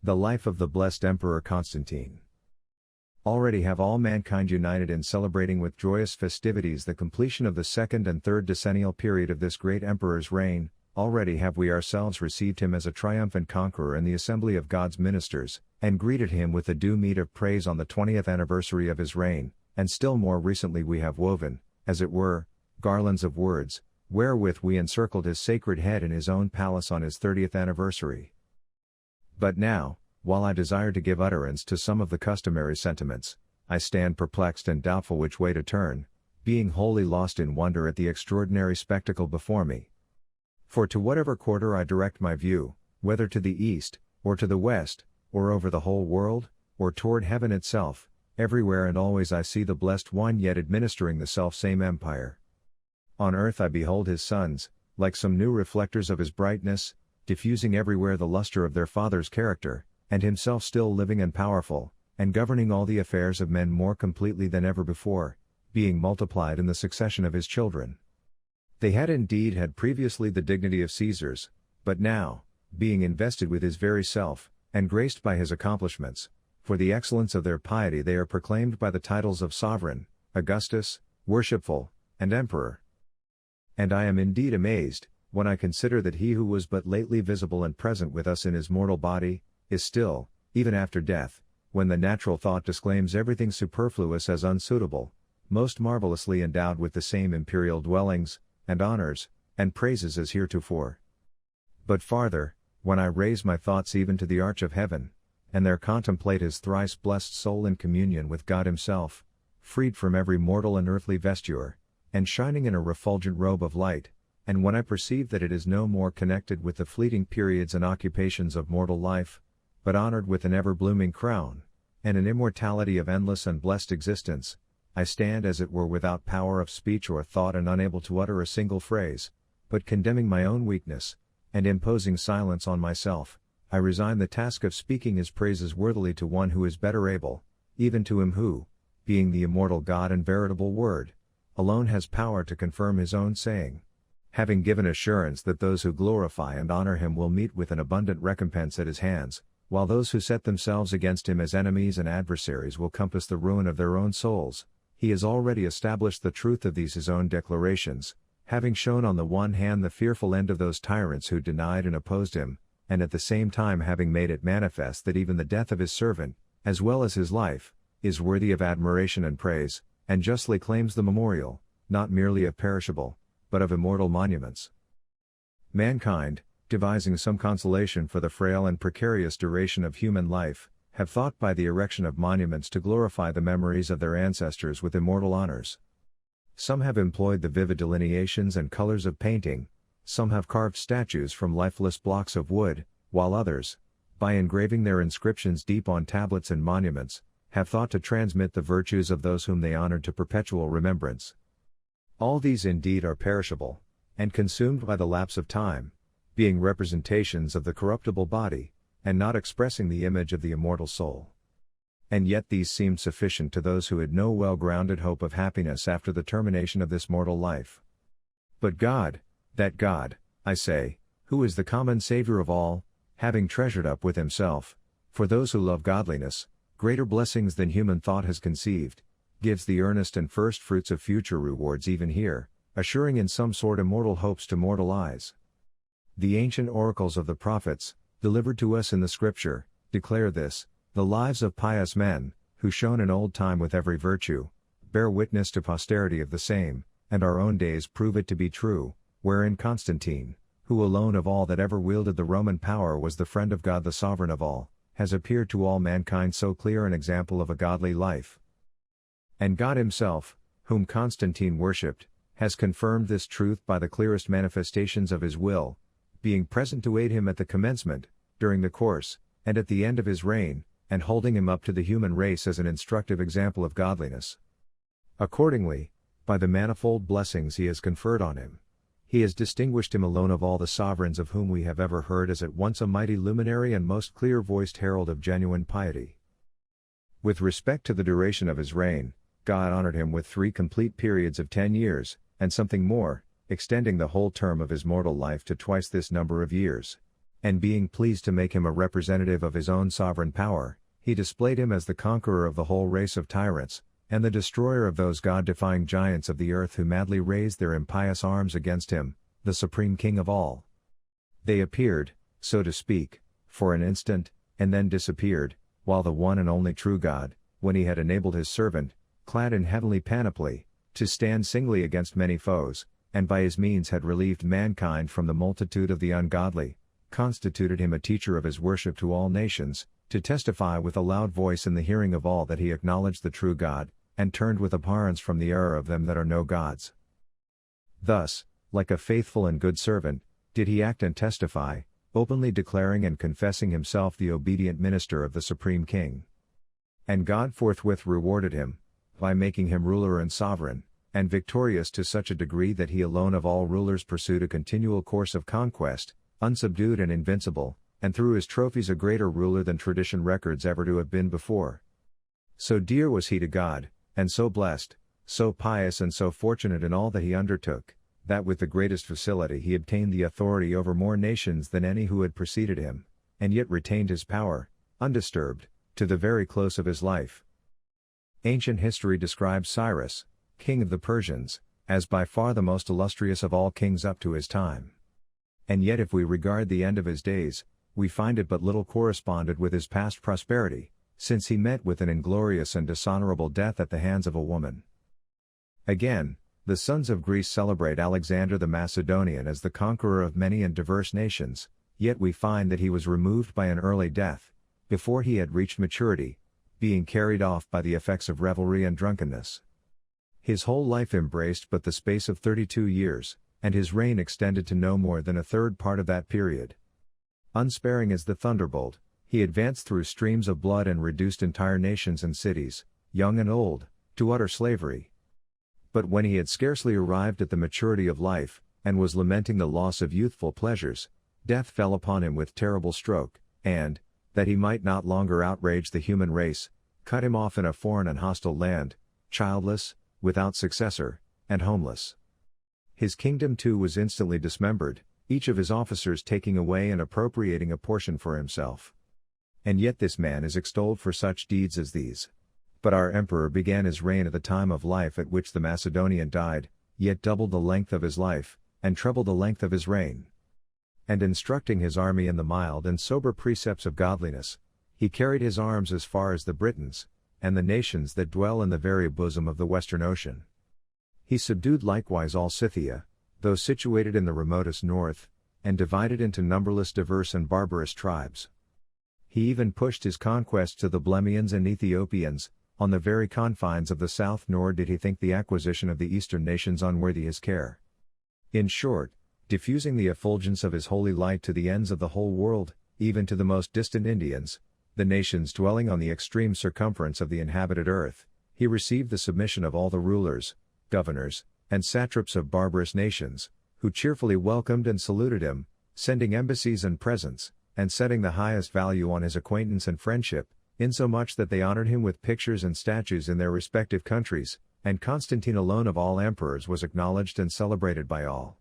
The life of the blessed Emperor Constantine. Already have all mankind united in celebrating with joyous festivities the completion of the second and third decennial period of this great emperor's reign. Already have we ourselves received him as a triumphant conqueror in the assembly of God's ministers, and greeted him with the due meed of praise on the 20th anniversary of his reign, and still more recently we have woven, as it were, garlands of words, wherewith we encircled his sacred head in his own palace on his 30th anniversary. But now, while I desire to give utterance to some of the customary sentiments, I stand perplexed and doubtful which way to turn, being wholly lost in wonder at the extraordinary spectacle before me. For to whatever quarter I direct my view, whether to the east, or to the west, or over the whole world, or toward heaven itself, everywhere and always I see the blessed One yet administering the self-same empire. On earth I behold his sons, like some new reflectors of his brightness, diffusing everywhere the luster of their Father's character, and himself still living and powerful, and governing all the affairs of men more completely than ever before, being multiplied in the succession of his children. They had indeed had previously the dignity of Caesars, but now, being invested with his very self, and graced by his accomplishments, for the excellence of their piety they are proclaimed by the titles of Sovereign, Augustus, Worshipful, and Emperor. And I am indeed amazed, when I consider that he who was but lately visible and present with us in his mortal body, is still, even after death, when the natural thought disclaims everything superfluous as unsuitable, most marvelously endowed with the same imperial dwellings, and honors, and praises as heretofore. But farther, when I raise my thoughts even to the arch of heaven, and there contemplate his thrice blessed soul in communion with God himself, freed from every mortal and earthly vesture, and shining in a refulgent robe of light, and when I perceive that it is no more connected with the fleeting periods and occupations of mortal life, but honored with an ever-blooming crown, and an immortality of endless and blessed existence, I stand as it were without power of speech or thought and unable to utter a single phrase, but condemning my own weakness, and imposing silence on myself, I resign the task of speaking his praises worthily to one who is better able, even to him who, being the immortal God and veritable Word, alone has power to confirm his own saying, having given assurance that those who glorify and honor him will meet with an abundant recompense at his hands, while those who set themselves against him as enemies and adversaries will compass the ruin of their own souls. He has already established the truth of these his own declarations, having shown on the one hand the fearful end of those tyrants who denied and opposed him, and at the same time having made it manifest that even the death of his servant, as well as his life, is worthy of admiration and praise, and justly claims the memorial, not merely of perishable, but of immortal monuments. Mankind, devising some consolation for the frail and precarious duration of human life, have thought by the erection of monuments to glorify the memories of their ancestors with immortal honors. Some have employed the vivid delineations and colors of painting, some have carved statues from lifeless blocks of wood, while others, by engraving their inscriptions deep on tablets and monuments, have thought to transmit the virtues of those whom they honored to perpetual remembrance. All these indeed are perishable, and consumed by the lapse of time, being representations of the corruptible body, and not expressing the image of the immortal soul. And yet these seemed sufficient to those who had no well-grounded hope of happiness after the termination of this mortal life. But God, that God, I say, who is the common Savior of all, having treasured up with himself, for those who love godliness, greater blessings than human thought has conceived, gives the earnest and first fruits of future rewards even here, assuring in some sort immortal hopes to mortal eyes. The ancient oracles of the prophets, delivered to us in the Scripture, declare this: the lives of pious men, who shone in old time with every virtue, bear witness to posterity of the same, and our own days prove it to be true, wherein Constantine, who alone of all that ever wielded the Roman power was the friend of God the sovereign of all, has appeared to all mankind so clear an example of a godly life. And God himself, whom Constantine worshipped, has confirmed this truth by the clearest manifestations of his will, being present to aid him at the commencement, during the course, and at the end of his reign, and holding him up to the human race as an instructive example of godliness. Accordingly, by the manifold blessings he has conferred on him, he has distinguished him alone of all the sovereigns of whom we have ever heard as at once a mighty luminary and most clear-voiced herald of genuine piety. With respect to the duration of his reign, God honored him with 3 complete periods of 10 years, and something more, extending the whole term of his mortal life to twice this number of years. And being pleased to make him a representative of his own sovereign power, he displayed him as the conqueror of the whole race of tyrants, and the destroyer of those God-defying giants of the earth who madly raised their impious arms against him, the supreme king of all. They appeared, so to speak, for an instant, and then disappeared, while the one and only true God, when he had enabled his servant, clad in heavenly panoply, to stand singly against many foes, and by his means had relieved mankind from the multitude of the ungodly, constituted him a teacher of his worship to all nations, to testify with a loud voice in the hearing of all that he acknowledged the true God, and turned with abhorrence from the error of them that are no gods. Thus, like a faithful and good servant, did he act and testify, openly declaring and confessing himself the obedient minister of the Supreme King. And God forthwith rewarded him, by making him ruler and sovereign, and victorious to such a degree that he alone of all rulers pursued a continual course of conquest, unsubdued and invincible, and through his trophies a greater ruler than tradition records ever to have been before. So dear was he to God, and so blessed, so pious and so fortunate in all that he undertook, that with the greatest facility he obtained the authority over more nations than any who had preceded him, and yet retained his power, undisturbed, to the very close of his life. Ancient history describes Cyrus, king of the Persians, as by far the most illustrious of all kings up to his time. And yet if we regard the end of his days, we find it but little corresponded with his past prosperity, since he met with an inglorious and dishonorable death at the hands of a woman. Again, the sons of Greece celebrate Alexander the Macedonian as the conqueror of many and diverse nations, yet we find that he was removed by an early death, before he had reached maturity, being carried off by the effects of revelry and drunkenness. His whole life embraced but the space of 32 years, and his reign extended to no more than a third part of that period. Unsparing as the thunderbolt, he advanced through streams of blood and reduced entire nations and cities, young and old, to utter slavery. But when he had scarcely arrived at the maturity of life, and was lamenting the loss of youthful pleasures, death fell upon him with terrible stroke, and, that he might not longer outrage the human race, cut him off in a foreign and hostile land, childless, without successor, and homeless. His kingdom too was instantly dismembered, each of his officers taking away and appropriating a portion for himself. And yet this man is extolled for such deeds as these. But our emperor began his reign at the time of life at which the Macedonian died, yet doubled the length of his life, and trebled the length of his reign. And instructing his army in the mild and sober precepts of godliness, he carried his arms as far as the Britons, and the nations that dwell in the very bosom of the western ocean. He subdued likewise all Scythia, though situated in the remotest north, and divided into numberless diverse and barbarous tribes. He even pushed his conquests to the Blemians and Ethiopians, on the very confines of the south, nor did he think the acquisition of the eastern nations unworthy his care. In short, diffusing the effulgence of his holy light to the ends of the whole world, even to the most distant Indians, the nations dwelling on the extreme circumference of the inhabited earth, he received the submission of all the rulers, governors, and satraps of barbarous nations, who cheerfully welcomed and saluted him, sending embassies and presents, and setting the highest value on his acquaintance and friendship, insomuch that they honored him with pictures and statues in their respective countries, and Constantine alone of all emperors was acknowledged and celebrated by all.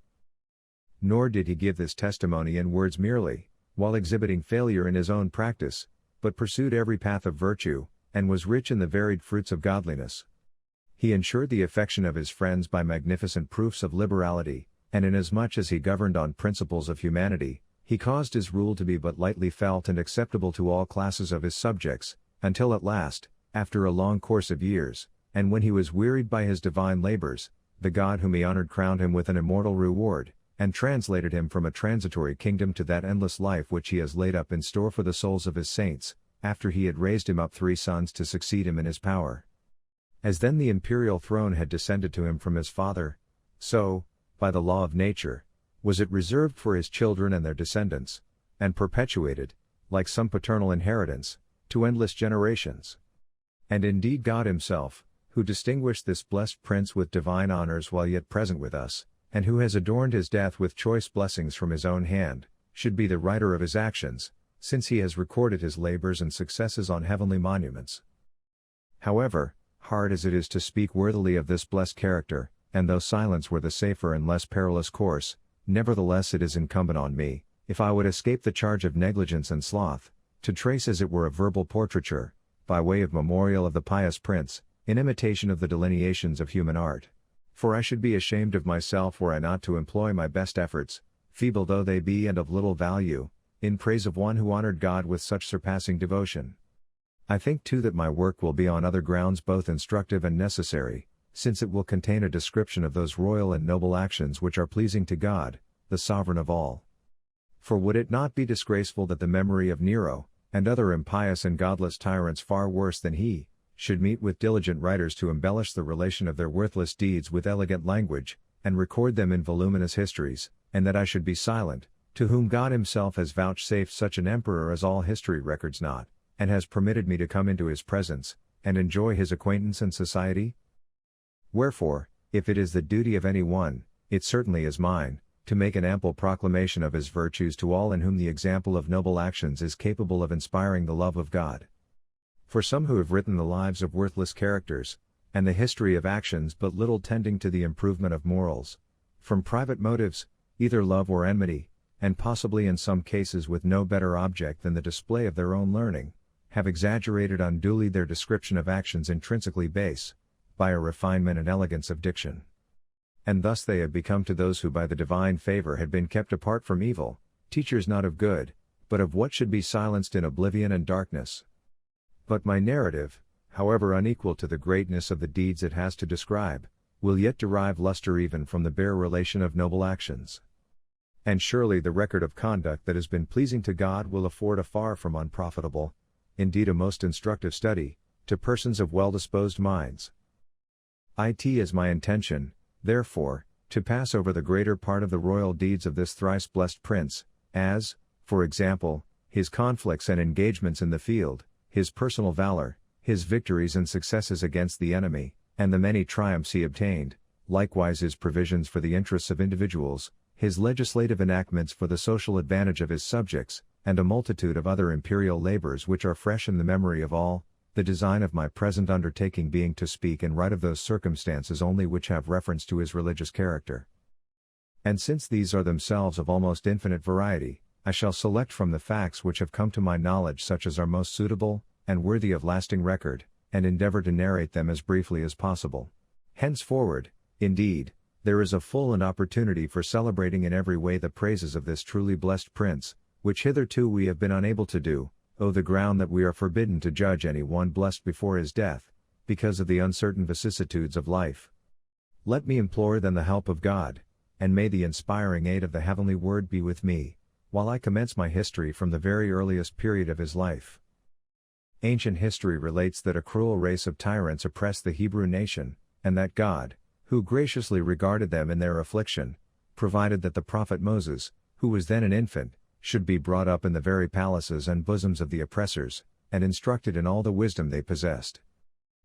Nor did he give this testimony in words merely, while exhibiting failure in his own practice, but pursued every path of virtue, and was rich in the varied fruits of godliness. He ensured the affection of his friends by magnificent proofs of liberality, and inasmuch as he governed on principles of humanity, he caused his rule to be but lightly felt and acceptable to all classes of his subjects, until at last, after a long course of years, and when he was wearied by his divine labors, the God whom he honored crowned him with an immortal reward, and translated him from a transitory kingdom to that endless life which he has laid up in store for the souls of his saints, after he had raised him up 3 sons to succeed him in his power. As then the imperial throne had descended to him from his father, so, by the law of nature, was it reserved for his children and their descendants, and perpetuated, like some paternal inheritance, to endless generations. And indeed God himself, who distinguished this blessed prince with divine honors while yet present with us, and who has adorned his death with choice blessings from his own hand, should be the writer of his actions, since he has recorded his labors and successes on heavenly monuments. However, hard as it is to speak worthily of this blessed character, and though silence were the safer and less perilous course, nevertheless it is incumbent on me, if I would escape the charge of negligence and sloth, to trace as it were a verbal portraiture, by way of memorial of the pious prince, in imitation of the delineations of human art. For I should be ashamed of myself were I not to employ my best efforts, feeble though they be and of little value, in praise of one who honored God with such surpassing devotion. I think too that my work will be on other grounds both instructive and necessary, since it will contain a description of those royal and noble actions which are pleasing to God, the sovereign of all. For would it not be disgraceful that the memory of Nero, and other impious and godless tyrants far worse than he, should meet with diligent writers to embellish the relation of their worthless deeds with elegant language, and record them in voluminous histories, and that I should be silent, to whom God himself has vouchsafed such an emperor as all history records not, and has permitted me to come into his presence, and enjoy his acquaintance and society? Wherefore, if it is the duty of any one, it certainly is mine, to make an ample proclamation of his virtues to all in whom the example of noble actions is capable of inspiring the love of God. For some who have written the lives of worthless characters, and the history of actions but little tending to the improvement of morals, from private motives, either love or enmity, and possibly in some cases with no better object than the display of their own learning, have exaggerated unduly their description of actions intrinsically base, by a refinement and elegance of diction. And thus they have become to those who by the divine favor had been kept apart from evil, teachers not of good, but of what should be silenced in oblivion and darkness. But my narrative, however unequal to the greatness of the deeds it has to describe, will yet derive luster even from the bare relation of noble actions. And surely the record of conduct that has been pleasing to God will afford a far from unprofitable, indeed a most instructive study, to persons of well-disposed minds. It is my intention, therefore, to pass over the greater part of the royal deeds of this thrice blessed prince, as, for example, his conflicts and engagements in the field, his personal valor, his victories and successes against the enemy, and the many triumphs he obtained, likewise his provisions for the interests of individuals, his legislative enactments for the social advantage of his subjects, and a multitude of other imperial labors which are fresh in the memory of all, the design of my present undertaking being to speak and write of those circumstances only which have reference to his religious character. And since these are themselves of almost infinite variety, I shall select from the facts which have come to my knowledge such as are most suitable, and worthy of lasting record, and endeavor to narrate them as briefly as possible. Henceforward, indeed, there is a full and opportunity for celebrating in every way the praises of this truly blessed prince, which hitherto we have been unable to do, the ground that we are forbidden to judge any one blessed before his death, because of the uncertain vicissitudes of life. Let me implore then the help of God, and may the inspiring aid of the heavenly word be with me, while I commence my history from the very earliest period of his life. Ancient history relates that a cruel race of tyrants oppressed the Hebrew nation, and that God, who graciously regarded them in their affliction, provided that the prophet Moses, who was then an infant, should be brought up in the very palaces and bosoms of the oppressors, and instructed in all the wisdom they possessed.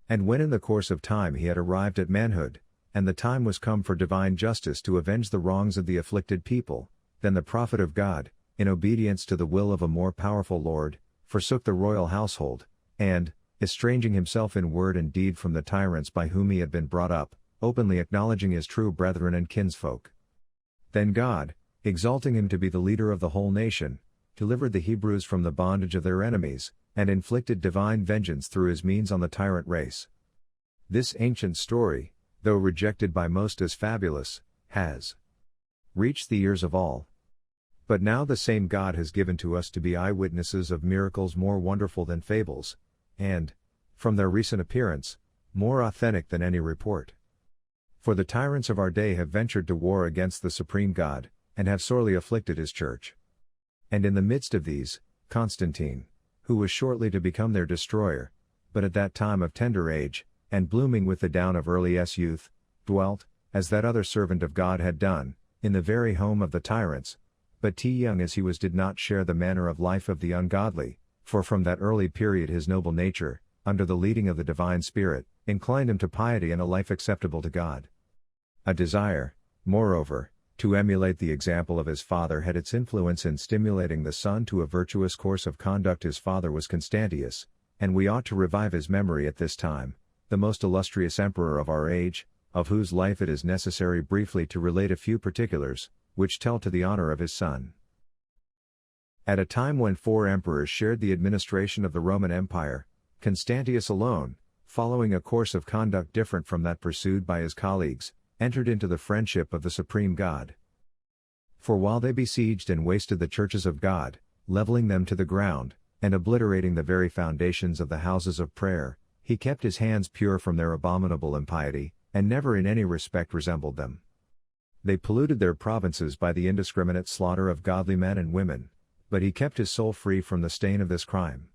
And when in the course of time he had arrived at manhood, and the time was come for divine justice to avenge the wrongs of the afflicted people, then the prophet of God, in obedience to the will of a more powerful Lord, forsook the royal household, and, estranging himself in word and deed from the tyrants by whom he had been brought up, openly acknowledging his true brethren and kinsfolk. Then God, exalting him to be the leader of the whole nation, delivered the Hebrews from the bondage of their enemies, and inflicted divine vengeance through his means on the tyrant race. This ancient story, though rejected by most as fabulous, has reached the ears of all. But now the same God has given to us to be eyewitnesses of miracles more wonderful than fables, and, from their recent appearance, more authentic than any report. For the tyrants of our day have ventured to war against the supreme God, and have sorely afflicted his church. And in the midst of these, Constantine, who was shortly to become their destroyer, but at that time of tender age, and blooming with the down of early youth, dwelt, as that other servant of God had done, in the very home of the tyrants, but too young as he was did not share the manner of life of the ungodly, for from that early period his noble nature, under the leading of the divine Spirit, inclined him to piety and a life acceptable to God. A desire, moreover, to emulate the example of his father had its influence in stimulating the son to a virtuous course of conduct. His father was Constantius, and we ought to revive his memory at this time, the most illustrious emperor of our age, of whose life it is necessary briefly to relate a few particulars, which tell to the honor of his son. At a time when 4 emperors shared the administration of the Roman Empire, Constantius alone, following a course of conduct different from that pursued by his colleagues, entered into the friendship of the supreme God. For while they besieged and wasted the churches of God, leveling them to the ground, and obliterating the very foundations of the houses of prayer, he kept his hands pure from their abominable impiety, and never in any respect resembled them. They polluted their provinces by the indiscriminate slaughter of godly men and women, but he kept his soul free from the stain of this crime.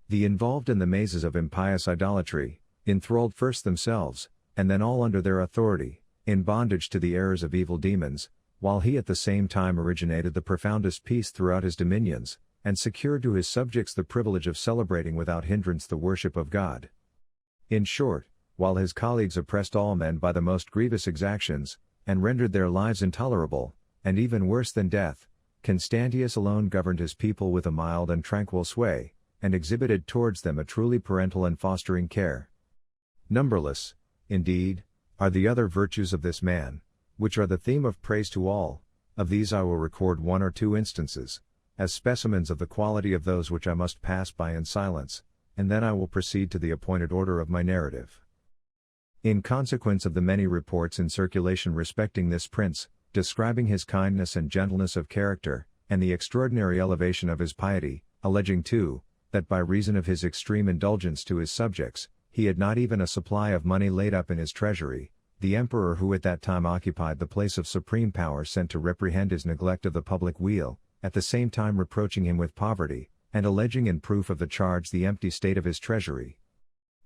The involved in the mazes of impious idolatry, enthralled first themselves, and then all under their authority, in bondage to the errors of evil demons, while he at the same time originated the profoundest peace throughout his dominions, and secured to his subjects the privilege of celebrating without hindrance the worship of God. In short, while his colleagues oppressed all men by the most grievous exactions, and rendered their lives intolerable, and even worse than death, Constantius alone governed his people with a mild and tranquil sway, and exhibited towards them a truly parental and fostering care. Numberless, indeed, are the other virtues of this man, which are the theme of praise to all. Of these I will record 1 or 2 instances, as specimens of the quality of those which I must pass by in silence, and then I will proceed to the appointed order of my narrative. In consequence of the many reports in circulation respecting this prince, describing his kindness and gentleness of character, and the extraordinary elevation of his piety, alleging too, that by reason of his extreme indulgence to his subjects, he had not even a supply of money laid up in his treasury, the emperor who at that time occupied the place of supreme power sent to reprehend his neglect of the public weal, at the same time reproaching him with poverty, and alleging in proof of the charge the empty state of his treasury.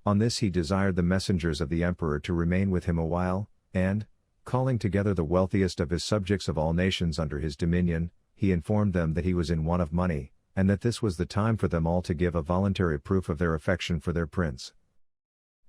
On this he desired the messengers of the emperor to remain with him a while, and, calling together the wealthiest of his subjects of all nations under his dominion, he informed them that he was in want of money, and that this was the time for them all to give a voluntary proof of their affection for their prince.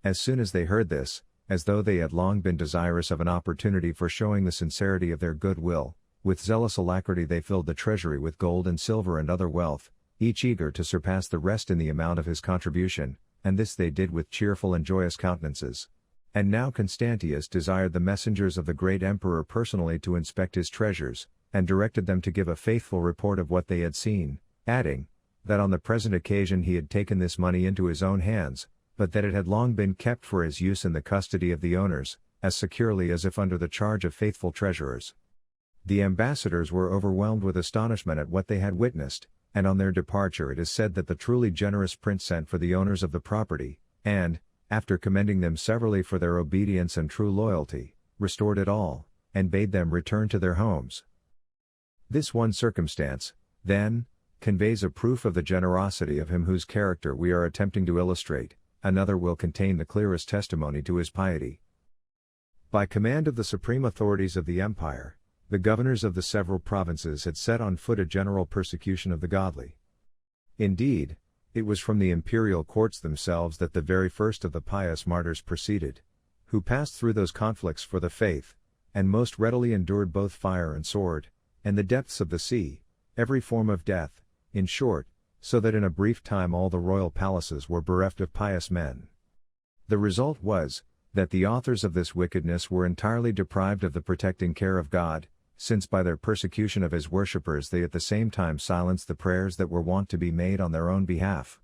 As soon as they heard this, as though they had long been desirous of an opportunity for showing the sincerity of their good will, with zealous alacrity they filled the treasury with gold and silver and other wealth, each eager to surpass the rest in the amount of his contribution, and this they did with cheerful and joyous countenances. And now Constantius desired the messengers of the great emperor personally to inspect his treasures, and directed them to give a faithful report of what they had seen, adding, that on the present occasion he had taken this money into his own hands, but that it had long been kept for his use in the custody of the owners, as securely as if under the charge of faithful treasurers. The ambassadors were overwhelmed with astonishment at what they had witnessed, and on their departure it is said that the truly generous prince sent for the owners of the property, and, after commending them severally for their obedience and true loyalty, restored it all, and bade them return to their homes. This one circumstance, then, conveys a proof of the generosity of him whose character we are attempting to illustrate. Another will contain the clearest testimony to his piety. By command of the supreme authorities of the empire, the governors of the several provinces had set on foot a general persecution of the godly. Indeed, it was from the imperial courts themselves that the very first of the pious martyrs proceeded, who passed through those conflicts for the faith, and most readily endured both fire and sword, and the depths of the sea, every form of death, in short, so that in a brief time all the royal palaces were bereft of pious men. The result was, that the authors of this wickedness were entirely deprived of the protecting care of God, since by their persecution of his worshippers they at the same time silenced the prayers that were wont to be made on their own behalf.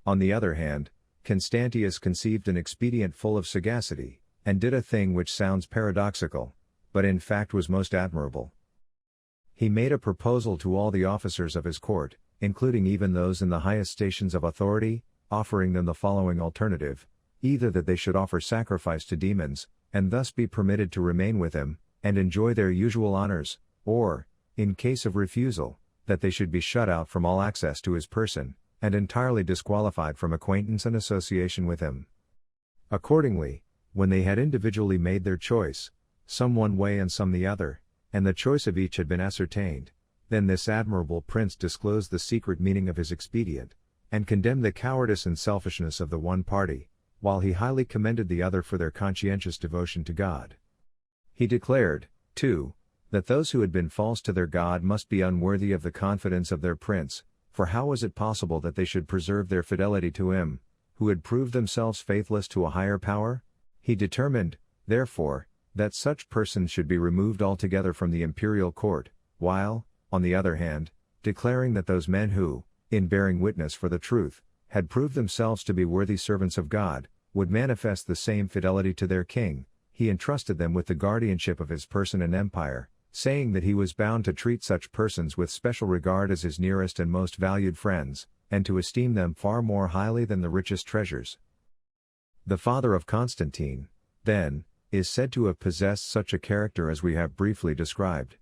On the other hand, Constantius conceived an expedient full of sagacity, and did a thing which sounds paradoxical, but in fact was most admirable. He made a proposal to all the officers of his court, including even those in the highest stations of authority, offering them the following alternative: either that they should offer sacrifice to demons, and thus be permitted to remain with him, and enjoy their usual honors, or, in case of refusal, that they should be shut out from all access to his person, and entirely disqualified from acquaintance and association with him. Accordingly, when they had individually made their choice, some one way and some the other, and the choice of each had been ascertained, then this admirable prince disclosed the secret meaning of his expedient, and condemned the cowardice and selfishness of the one party, while he highly commended the other for their conscientious devotion to God. He declared, too, that those who had been false to their God must be unworthy of the confidence of their prince, for how was it possible that they should preserve their fidelity to him, who had proved themselves faithless to a higher power? He determined, therefore, that such persons should be removed altogether from the imperial court, while, on the other hand, declaring that those men who, in bearing witness for the truth, had proved themselves to be worthy servants of God, would manifest the same fidelity to their king, he entrusted them with the guardianship of his person and empire, saying that he was bound to treat such persons with special regard as his nearest and most valued friends, and to esteem them far more highly than the richest treasures. The father of Constantine, then, is said to have possessed such a character as we have briefly described.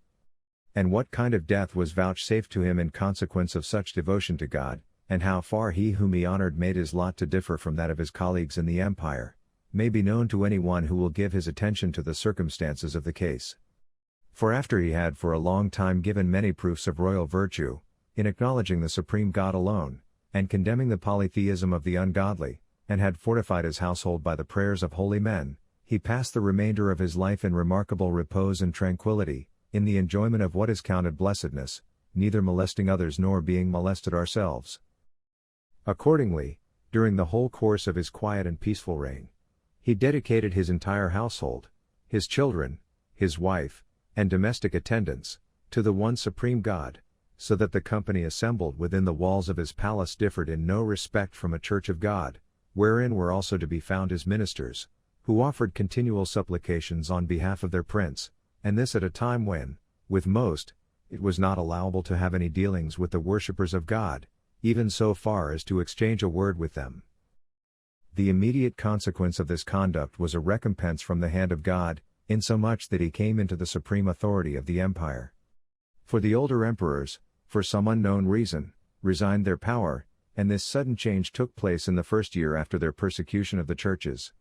And what kind of death was vouchsafed to him in consequence of such devotion to God, and how far he whom he honored made his lot to differ from that of his colleagues in the empire, may be known to anyone who will give his attention to the circumstances of the case. For after he had for a long time given many proofs of royal virtue, in acknowledging the supreme God alone, and condemning the polytheism of the ungodly, and had fortified his household by the prayers of holy men, he passed the remainder of his life in remarkable repose and tranquility, in the enjoyment of what is counted blessedness, neither molesting others nor being molested ourselves. Accordingly, during the whole course of his quiet and peaceful reign, he dedicated his entire household, his children, his wife, and domestic attendants, to the one supreme God, so that the company assembled within the walls of his palace differed in no respect from a church of God, wherein were also to be found his ministers, who offered continual supplications on behalf of their prince, and this at a time when, with most, it was not allowable to have any dealings with the worshippers of God, even so far as to exchange a word with them. The immediate consequence of this conduct was a recompense from the hand of God, insomuch that he came into the supreme authority of the empire. For the older emperors, for some unknown reason, resigned their power, and this sudden change took place in the first year after their persecution of the churches.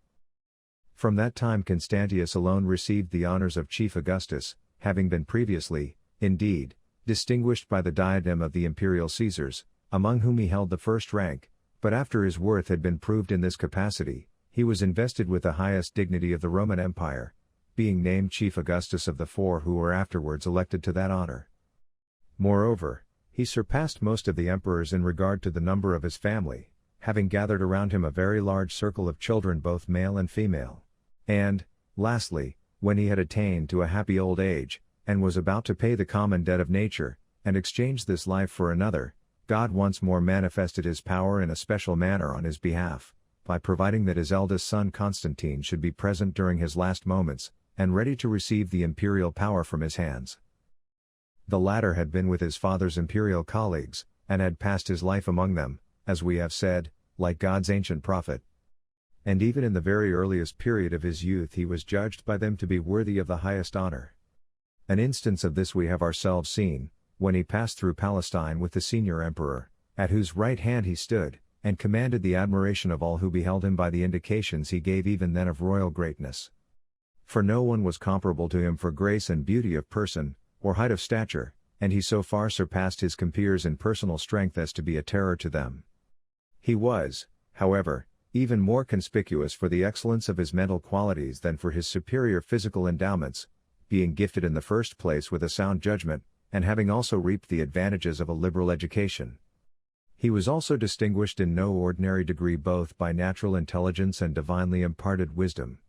From that time Constantius alone received the honors of Chief Augustus, having been previously, indeed, distinguished by the diadem of the imperial Caesars, among whom he held the first rank, but after his worth had been proved in this capacity, he was invested with the highest dignity of the Roman Empire, being named Chief Augustus of the four who were afterwards elected to that honor. Moreover, he surpassed most of the emperors in regard to the number of his family, having gathered around him a very large circle of children both male and female. And, lastly, when he had attained to a happy old age, and was about to pay the common debt of nature, and exchange this life for another, God once more manifested his power in a special manner on his behalf, by providing that his eldest son Constantine should be present during his last moments, and ready to receive the imperial power from his hands. The latter had been with his father's imperial colleagues, and had passed his life among them, as we have said, like God's ancient prophet. And even in the very earliest period of his youth he was judged by them to be worthy of the highest honor. An instance of this we have ourselves seen, when he passed through Palestine with the senior emperor, at whose right hand he stood, and commanded the admiration of all who beheld him by the indications he gave even then of royal greatness. For no one was comparable to him for grace and beauty of person, or height of stature, and he so far surpassed his compeers in personal strength as to be a terror to them. He was, however, even more conspicuous for the excellence of his mental qualities than for his superior physical endowments, being gifted in the first place with a sound judgment, and having also reaped the advantages of a liberal education. He was also distinguished in no ordinary degree both by natural intelligence and divinely imparted wisdom.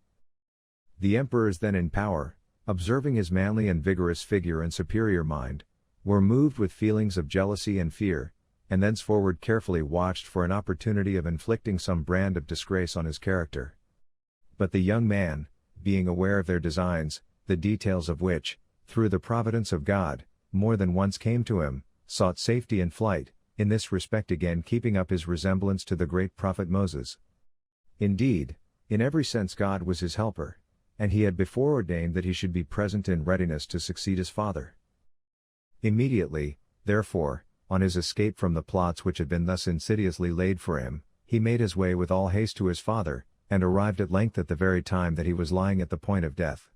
The emperors then in power, observing his manly and vigorous figure and superior mind, were moved with feelings of jealousy and fear, and thenceforward carefully watched for an opportunity of inflicting some brand of disgrace on his character. But the young man, being aware of their designs, the details of which, through the providence of God, more than once came to him, sought safety in flight, in this respect again keeping up his resemblance to the great prophet Moses. Indeed, in every sense God was his helper, and he had before ordained that he should be present in readiness to succeed his father. Immediately, therefore, on his escape from the plots which had been thus insidiously laid for him, he made his way with all haste to his father, and arrived at length at the very time that he was lying at the point of death.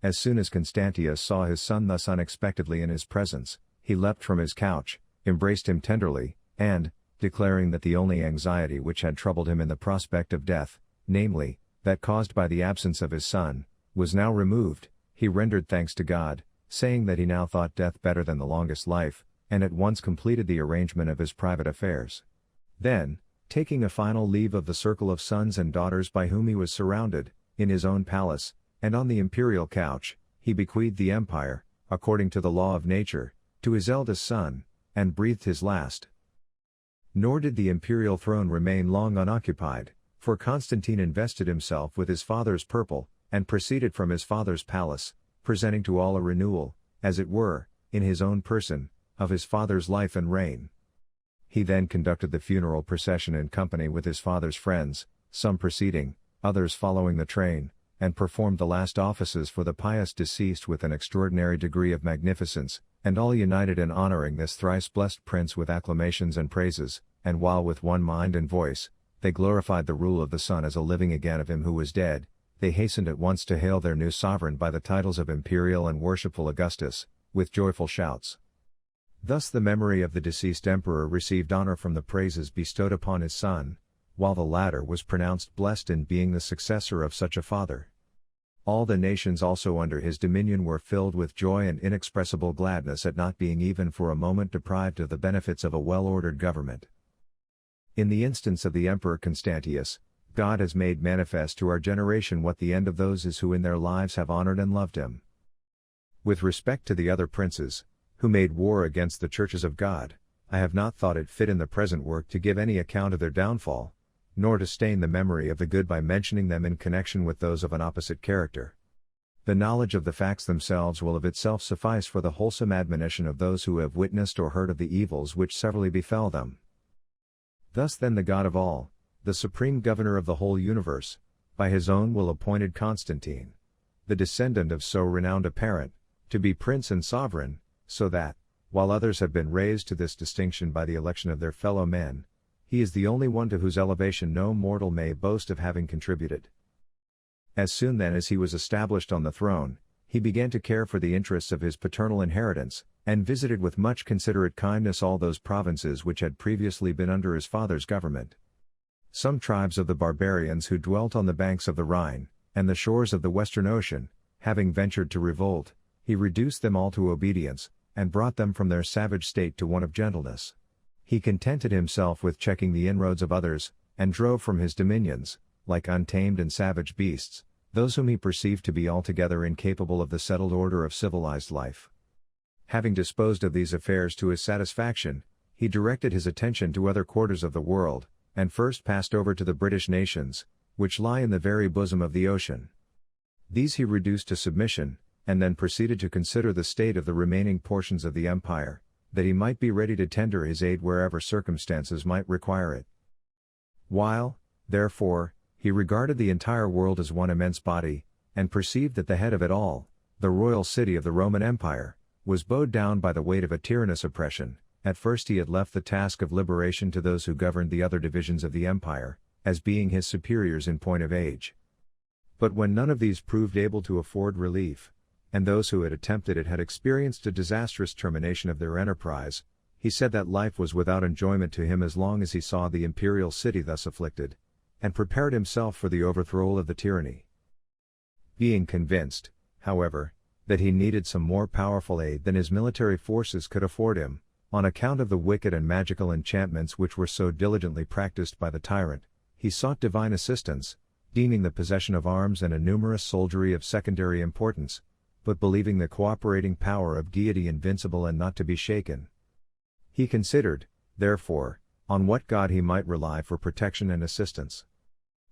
As soon as Constantius saw his son thus unexpectedly in his presence, he leapt from his couch, embraced him tenderly, and, declaring that the only anxiety which had troubled him in the prospect of death, namely, that caused by the absence of his son, was now removed, he rendered thanks to God, saying that he now thought death better than the longest life, and at once completed the arrangement of his private affairs. Then, taking a final leave of the circle of sons and daughters by whom he was surrounded, in his own palace, and on the imperial couch, he bequeathed the empire, according to the law of nature, to his eldest son, and breathed his last. Nor did the imperial throne remain long unoccupied, for Constantine invested himself with his father's purple, and proceeded from his father's palace, presenting to all a renewal, as it were, in his own person, of his father's life and reign. He then conducted the funeral procession in company with his father's friends, some preceding, others following the train, and performed the last offices for the pious deceased with an extraordinary degree of magnificence, and all united in honoring this thrice blessed prince with acclamations and praises, and while with one mind and voice, they glorified the rule of the Son as a living again of him who was dead, they hastened at once to hail their new sovereign by the titles of Imperial and Worshipful Augustus, with joyful shouts. Thus the memory of the deceased emperor received honor from the praises bestowed upon his son, while the latter was pronounced blessed in being the successor of such a father. All the nations also under his dominion were filled with joy and inexpressible gladness at not being even for a moment deprived of the benefits of a well-ordered government. In the instance of the Emperor Constantius, God has made manifest to our generation what the end of those is who in their lives have honored and loved him. With respect to the other princes, who made war against the churches of God, I have not thought it fit in the present work to give any account of their downfall, nor to stain the memory of the good by mentioning them in connection with those of an opposite character. The knowledge of the facts themselves will of itself suffice for the wholesome admonition of those who have witnessed or heard of the evils which severally befell them. Thus then the God of all, the supreme governor of the whole universe, by his own will appointed Constantine, the descendant of so renowned a parent, to be prince and sovereign, so that, while others have been raised to this distinction by the election of their fellow men, he is the only one to whose elevation no mortal may boast of having contributed. As soon then as he was established on the throne, he began to care for the interests of his paternal inheritance, and visited with much considerate kindness all those provinces which had previously been under his father's government. Some tribes of the barbarians who dwelt on the banks of the Rhine, and the shores of the Western Ocean, having ventured to revolt, he reduced them all to obedience, and brought them from their savage state to one of gentleness. He contented himself with checking the inroads of others, and drove from his dominions, like untamed and savage beasts, those whom he perceived to be altogether incapable of the settled order of civilized life. Having disposed of these affairs to his satisfaction, he directed his attention to other quarters of the world, and first passed over to the British nations, which lie in the very bosom of the ocean. These he reduced to submission, and then proceeded to consider the state of the remaining portions of the empire, that he might be ready to tender his aid wherever circumstances might require it. While, therefore, he regarded the entire world as one immense body, and perceived that the head of it all, the royal city of the Roman Empire, was bowed down by the weight of a tyrannous oppression, at first he had left the task of liberation to those who governed the other divisions of the empire, as being his superiors in point of age. But when none of these proved able to afford relief, and those who had attempted it had experienced a disastrous termination of their enterprise, he said that life was without enjoyment to him as long as he saw the imperial city thus afflicted, and prepared himself for the overthrow of the tyranny. Being convinced, however, that he needed some more powerful aid than his military forces could afford him, on account of the wicked and magical enchantments which were so diligently practiced by the tyrant, he sought divine assistance, deeming the possession of arms and a numerous soldiery of secondary importance, but believing the cooperating power of deity invincible and not to be shaken. He considered, therefore, on what god he might rely for protection and assistance.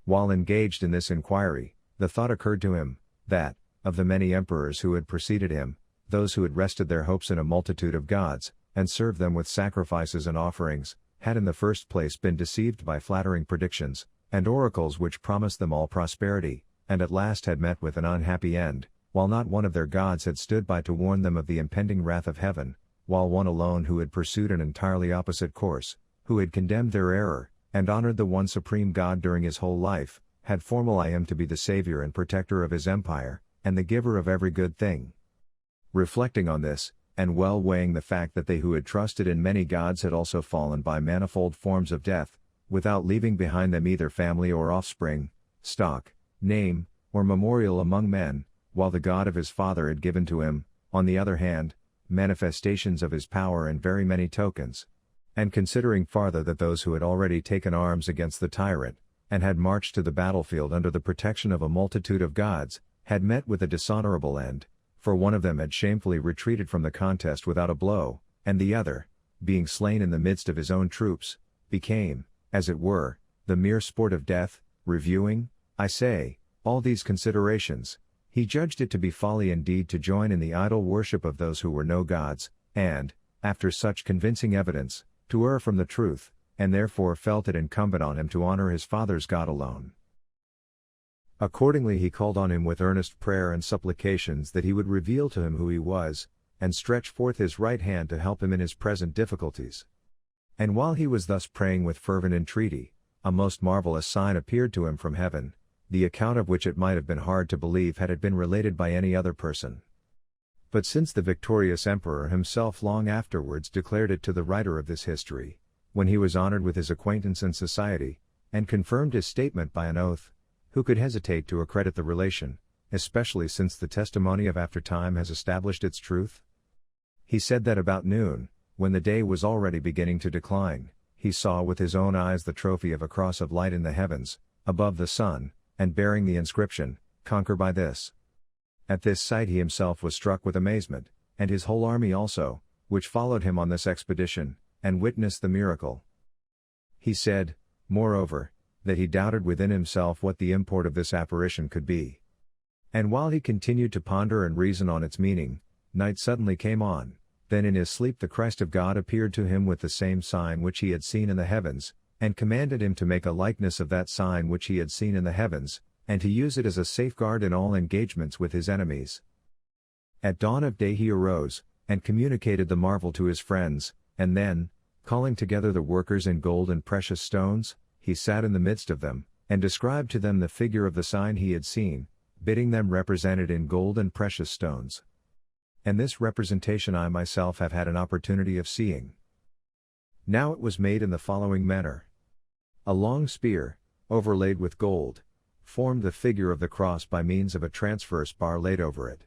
While engaged in this inquiry, the thought occurred to him, that, of the many emperors who had preceded him, those who had rested their hopes in a multitude of gods, and served them with sacrifices and offerings, had in the first place been deceived by flattering predictions, and oracles which promised them all prosperity, and at last had met with an unhappy end, while not one of their gods had stood by to warn them of the impending wrath of heaven, while one alone who had pursued an entirely opposite course, who had condemned their error, and honored the one supreme God during his whole life, had formally him to be the savior and protector of his empire, and the giver of every good thing. Reflecting on this, and well weighing the fact that they who had trusted in many gods had also fallen by manifold forms of death, without leaving behind them either family or offspring, stock, name, or memorial among men, while the God of his father had given to him, on the other hand, manifestations of his power and very many tokens, and considering farther that those who had already taken arms against the tyrant, and had marched to the battlefield under the protection of a multitude of gods, had met with a dishonorable end, for one of them had shamefully retreated from the contest without a blow, and the other, being slain in the midst of his own troops, became, as it were, the mere sport of death, reviewing, I say, all these considerations, he judged it to be folly indeed to join in the idol worship of those who were no gods, and, after such convincing evidence, to err from the truth, and therefore felt it incumbent on him to honor his father's God alone. Accordingly he called on him with earnest prayer and supplications that he would reveal to him who he was, and stretch forth his right hand to help him in his present difficulties. And while he was thus praying with fervent entreaty, a most marvelous sign appeared to him from heaven, the account of which it might have been hard to believe had it been related by any other person. But since the victorious emperor himself long afterwards declared it to the writer of this history, when he was honored with his acquaintance and society, and confirmed his statement by an oath, who could hesitate to accredit the relation, especially since the testimony of after time has established its truth? He said that about noon, when the day was already beginning to decline, he saw with his own eyes the trophy of a cross of light in the heavens, above the sun, and bearing the inscription, "Conquer by this." At this sight he himself was struck with amazement, and his whole army also, which followed him on this expedition, and witnessed the miracle. He said, moreover, that he doubted within himself what the import of this apparition could be. And while he continued to ponder and reason on its meaning, night suddenly came on. Then in his sleep the Christ of God appeared to him with the same sign which he had seen in the heavens, and commanded him to make a likeness of that sign which he had seen in the heavens, and to use it as a safeguard in all engagements with his enemies. At dawn of day he arose, and communicated the marvel to his friends, and then, calling together the workers in gold and precious stones, he sat in the midst of them, and described to them the figure of the sign he had seen, bidding them represent it in gold and precious stones. And this representation I myself have had an opportunity of seeing. Now it was made in the following manner. A long spear, overlaid with gold, formed the figure of the cross by means of a transverse bar laid over it.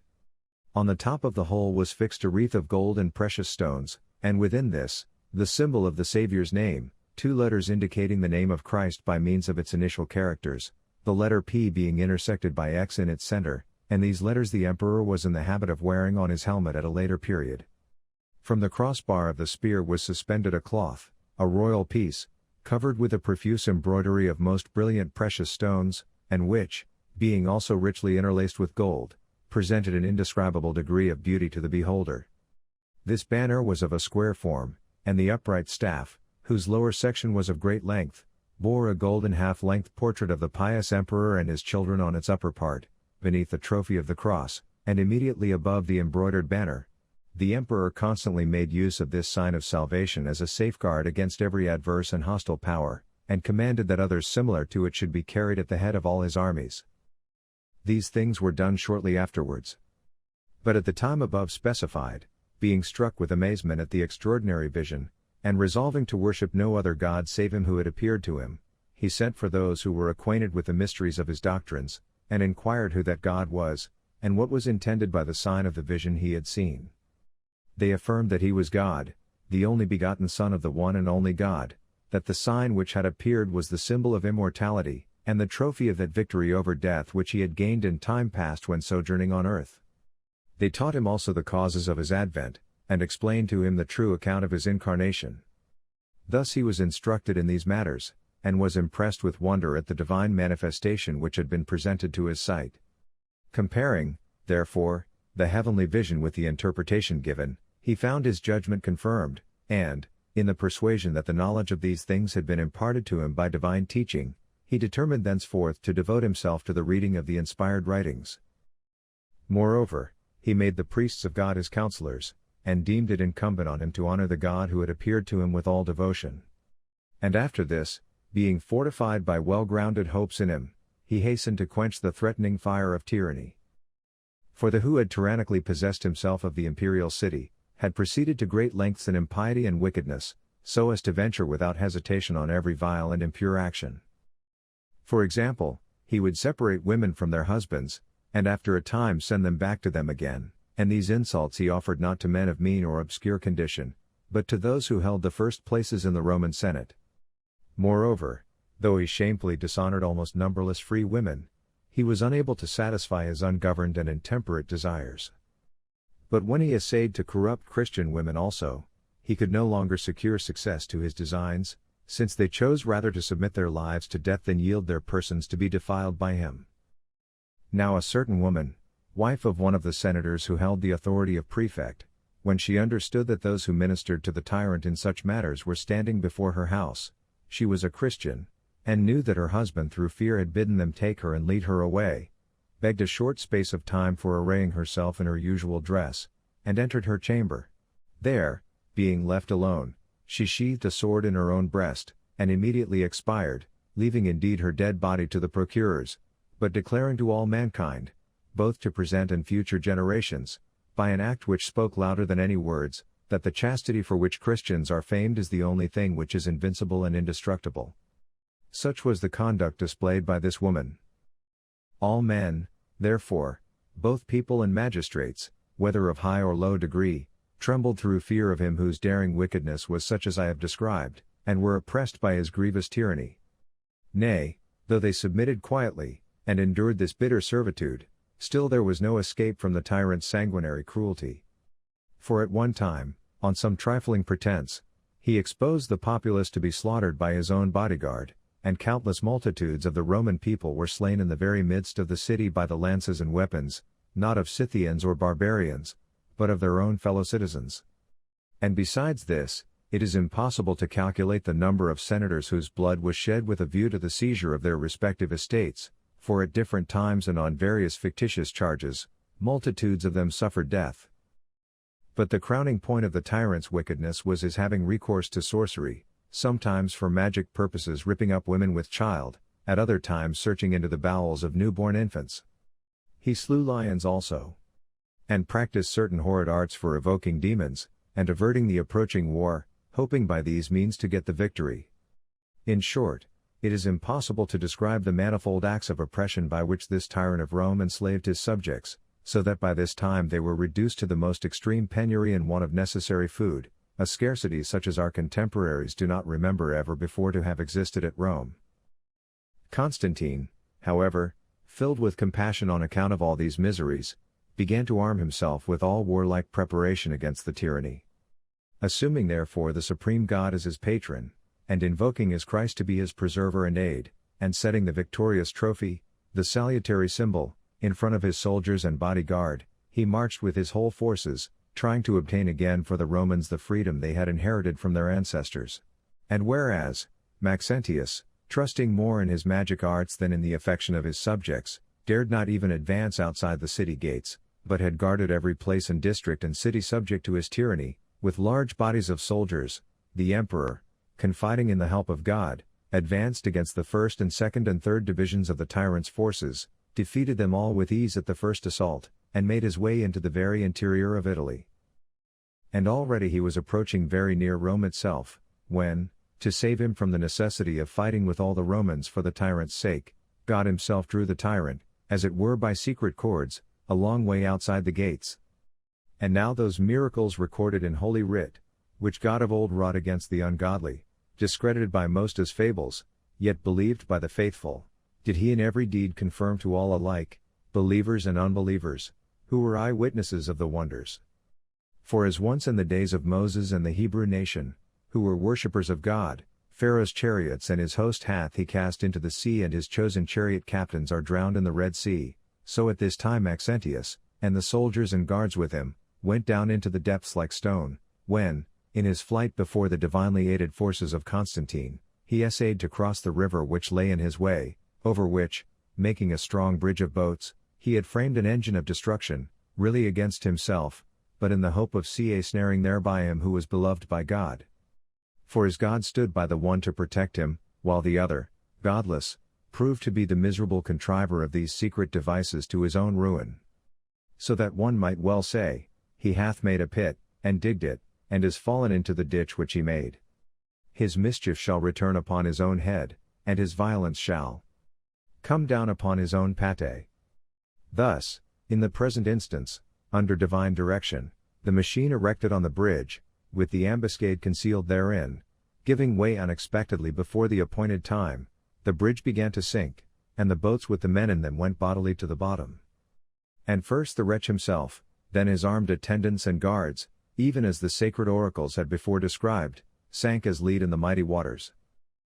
On the top of the whole was fixed a wreath of gold and precious stones, and within this, the symbol of the Saviour's name, 2 letters indicating the name of Christ by means of its initial characters, the letter P being intersected by X in its center, and these letters the emperor was in the habit of wearing on his helmet at a later period. From the crossbar of the spear was suspended a cloth, a royal piece, covered with a profuse embroidery of most brilliant precious stones, and which, being also richly interlaced with gold, presented an indescribable degree of beauty to the beholder. This banner was of a square form, and the upright staff, whose lower section was of great length, bore a golden half-length portrait of the pious emperor and his children on its upper part, beneath the trophy of the cross, and immediately above the embroidered banner. The emperor constantly made use of this sign of salvation as a safeguard against every adverse and hostile power, and commanded that others similar to it should be carried at the head of all his armies. These things were done shortly afterwards. But at the time above specified, being struck with amazement at the extraordinary vision, and resolving to worship no other god save him who had appeared to him, he sent for those who were acquainted with the mysteries of his doctrines, and inquired who that God was, and what was intended by the sign of the vision he had seen. They affirmed that he was God, the only begotten Son of the one and only God, that the sign which had appeared was the symbol of immortality, and the trophy of that victory over death which he had gained in time past when sojourning on earth. They taught him also the causes of his advent, and explained to him the true account of his incarnation. Thus he was instructed in these matters, and was impressed with wonder at the divine manifestation which had been presented to his sight. Comparing, therefore, the heavenly vision with the interpretation given, he found his judgment confirmed, and, in the persuasion that the knowledge of these things had been imparted to him by divine teaching, he determined thenceforth to devote himself to the reading of the inspired writings. Moreover, he made the priests of God his counselors, and deemed it incumbent on him to honor the God who had appeared to him with all devotion. And after this, being fortified by well-grounded hopes in him, he hastened to quench the threatening fire of tyranny. For the who had tyrannically possessed himself of the imperial city, had proceeded to great lengths in impiety and wickedness, so as to venture without hesitation on every vile and impure action. For example, he would separate women from their husbands, and after a time send them back to them again, and these insults he offered not to men of mean or obscure condition, but to those who held the first places in the Roman Senate. Moreover, though he shamefully dishonored almost numberless free women, he was unable to satisfy his ungoverned and intemperate desires. But when he essayed to corrupt Christian women also, he could no longer secure success to his designs, since they chose rather to submit their lives to death than yield their persons to be defiled by him. Now a certain woman, wife of one of the senators who held the authority of prefect, when she understood that those who ministered to the tyrant in such matters were standing before her house, she was a Christian, and knew that her husband through fear had bidden them take her and lead her away, begged a short space of time for arraying herself in her usual dress, and entered her chamber. There, being left alone, she sheathed a sword in her own breast, and immediately expired, leaving indeed her dead body to the procurers, but declaring to all mankind, both to present and future generations, by an act which spoke louder than any words, that the chastity for which Christians are famed is the only thing which is invincible and indestructible. Such was the conduct displayed by this woman. All men, therefore, both people and magistrates, whether of high or low degree, trembled through fear of him whose daring wickedness was such as I have described, and were oppressed by his grievous tyranny. Nay, though they submitted quietly, and endured this bitter servitude, still there was no escape from the tyrant's sanguinary cruelty. For at one time, on some trifling pretense, he exposed the populace to be slaughtered by his own bodyguard, and countless multitudes of the Roman people were slain in the very midst of the city by the lances and weapons, not of Scythians or barbarians, but of their own fellow citizens. And besides this, it is impossible to calculate the number of senators whose blood was shed with a view to the seizure of their respective estates, for at different times and on various fictitious charges, multitudes of them suffered death. But the crowning point of the tyrant's wickedness was his having recourse to sorcery, sometimes for magic purposes ripping up women with child, at other times searching into the bowels of newborn infants. He slew lions also, and practiced certain horrid arts for evoking demons, and averting the approaching war, hoping by these means to get the victory. In short, it is impossible to describe the manifold acts of oppression by which this tyrant of Rome enslaved his subjects, so that by this time they were reduced to the most extreme penury and want of necessary food, a scarcity such as our contemporaries do not remember ever before to have existed at Rome. Constantine, however, filled with compassion on account of all these miseries, began to arm himself with all warlike preparation against the tyranny. Assuming therefore the supreme God as his patron, and invoking his Christ to be his preserver and aid, and setting the victorious trophy, the salutary symbol, in front of his soldiers and bodyguard, he marched with his whole forces, trying to obtain again for the Romans the freedom they had inherited from their ancestors. And whereas Maxentius, trusting more in his magic arts than in the affection of his subjects, dared not even advance outside the city gates, but had guarded every place and district and city subject to his tyranny, with large bodies of soldiers, the emperor, confiding in the help of God, advanced against the first and second and third divisions of the tyrant's forces, defeated them all with ease at the first assault, and made his way into the very interior of Italy. And already he was approaching very near Rome itself, when, to save him from the necessity of fighting with all the Romans for the tyrant's sake, God himself drew the tyrant, as it were by secret cords, a long way outside the gates. And now those miracles recorded in Holy Writ, which God of old wrought against the ungodly, discredited by most as fables, yet believed by the faithful, did he in every deed confirm to all alike, believers and unbelievers, who were eye-witnesses of the wonders. For as once in the days of Moses and the Hebrew nation, who were worshippers of God, Pharaoh's chariots and his host hath he cast into the sea and his chosen chariot captains are drowned in the Red Sea, so at this time Maxentius, and the soldiers and guards with him, went down into the depths like stone, when, in his flight before the divinely aided forces of Constantine, he essayed to cross the river which lay in his way, over which, making a strong bridge of boats, he had framed an engine of destruction, really against himself, but in the hope of snaring thereby him who was beloved by God. For his God stood by the one to protect him, while the other, godless, proved to be the miserable contriver of these secret devices to his own ruin. So that one might well say, he hath made a pit, and digged it, and is fallen into the ditch which he made. His mischief shall return upon his own head, and his violence shall come down upon his own pate. Thus, in the present instance, under divine direction, the machine erected on the bridge, with the ambuscade concealed therein, giving way unexpectedly before the appointed time, the bridge began to sink, and the boats with the men in them went bodily to the bottom. And first the wretch himself, then his armed attendants and guards, even as the sacred oracles had before described, sank as lead in the mighty waters.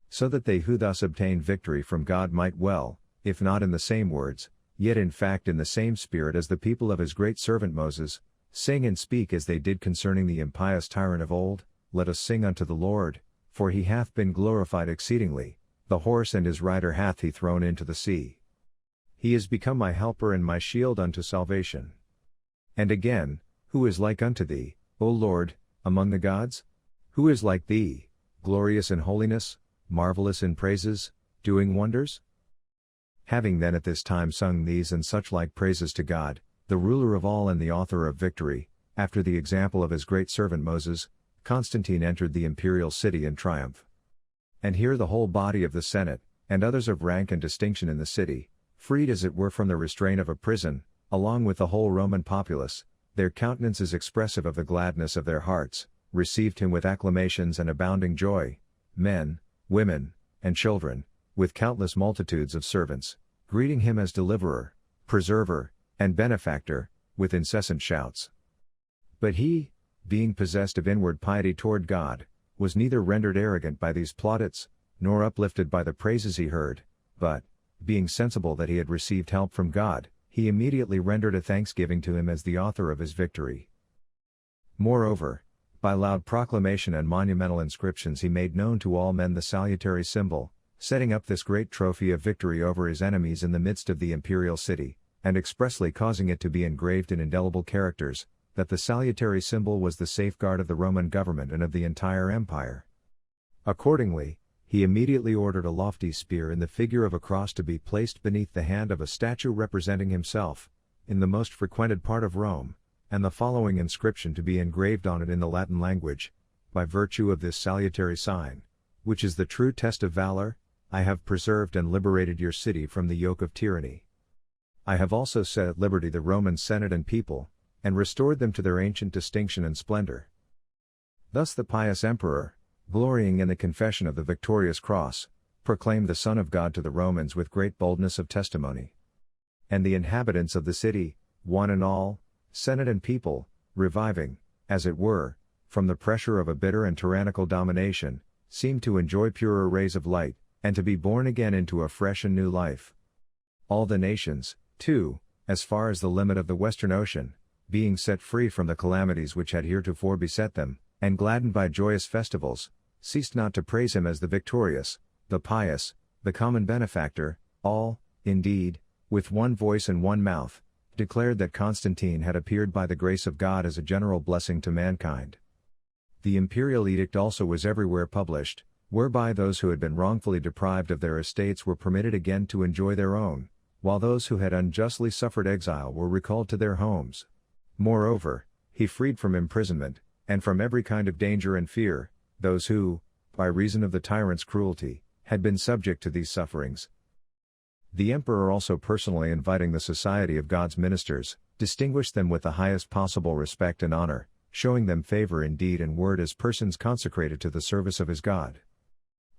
So that they who thus obtained victory from God might well, if not in the same words, yet in fact in the same spirit as the people of his great servant Moses, sing and speak as they did concerning the impious tyrant of old, let us sing unto the Lord, for he hath been glorified exceedingly, the horse and his rider hath he thrown into the sea. He is become my helper and my shield unto salvation. And again, who is like unto thee, O Lord, among the gods? Who is like thee, glorious in holiness, marvelous in praises, doing wonders? Having then at this time sung these and such like praises to God, the ruler of all and the author of victory, after the example of his great servant Moses, Constantine entered the imperial city in triumph. And here the whole body of the Senate, and others of rank and distinction in the city, freed as it were from the restraint of a prison, along with the whole Roman populace, their countenances expressive of the gladness of their hearts, received him with acclamations and abounding joy, men, women, and children, with countless multitudes of servants, greeting him as deliverer, preserver, and benefactor, with incessant shouts. But he, being possessed of inward piety toward God, was neither rendered arrogant by these plaudits, nor uplifted by the praises he heard, but, being sensible that he had received help from God, he immediately rendered a thanksgiving to him as the author of his victory. Moreover, by loud proclamation and monumental inscriptions he made known to all men the salutary symbol, setting up this great trophy of victory over his enemies in the midst of the imperial city, and expressly causing it to be engraved in indelible characters, that the salutary symbol was the safeguard of the Roman government and of the entire empire. Accordingly, he immediately ordered a lofty spear in the figure of a cross to be placed beneath the hand of a statue representing himself, in the most frequented part of Rome, and the following inscription to be engraved on it in the Latin language: by virtue of this salutary sign, which is the true test of valor, I have preserved and liberated your city from the yoke of tyranny. I have also set at liberty the Roman Senate and people, and restored them to their ancient distinction and splendor. Thus the pious emperor, glorying in the confession of the victorious cross, proclaimed the Son of God to the Romans with great boldness of testimony. And the inhabitants of the city, one and all, Senate and people, reviving, as it were, from the pressure of a bitter and tyrannical domination, seemed to enjoy purer rays of light, and to be born again into a fresh and new life. All the nations, too, as far as the limit of the Western Ocean, being set free from the calamities which had heretofore beset them, and gladdened by joyous festivals, ceased not to praise him as the victorious, the pious, the common benefactor. All, indeed, with one voice and one mouth, declared that Constantine had appeared by the grace of God as a general blessing to mankind. The imperial edict also was everywhere published, whereby those who had been wrongfully deprived of their estates were permitted again to enjoy their own, while those who had unjustly suffered exile were recalled to their homes. Moreover, he freed from imprisonment, and from every kind of danger and fear, those who, by reason of the tyrant's cruelty, had been subject to these sufferings. The emperor also personally inviting the society of God's ministers, distinguished them with the highest possible respect and honor, showing them favor in deed and word as persons consecrated to the service of his God.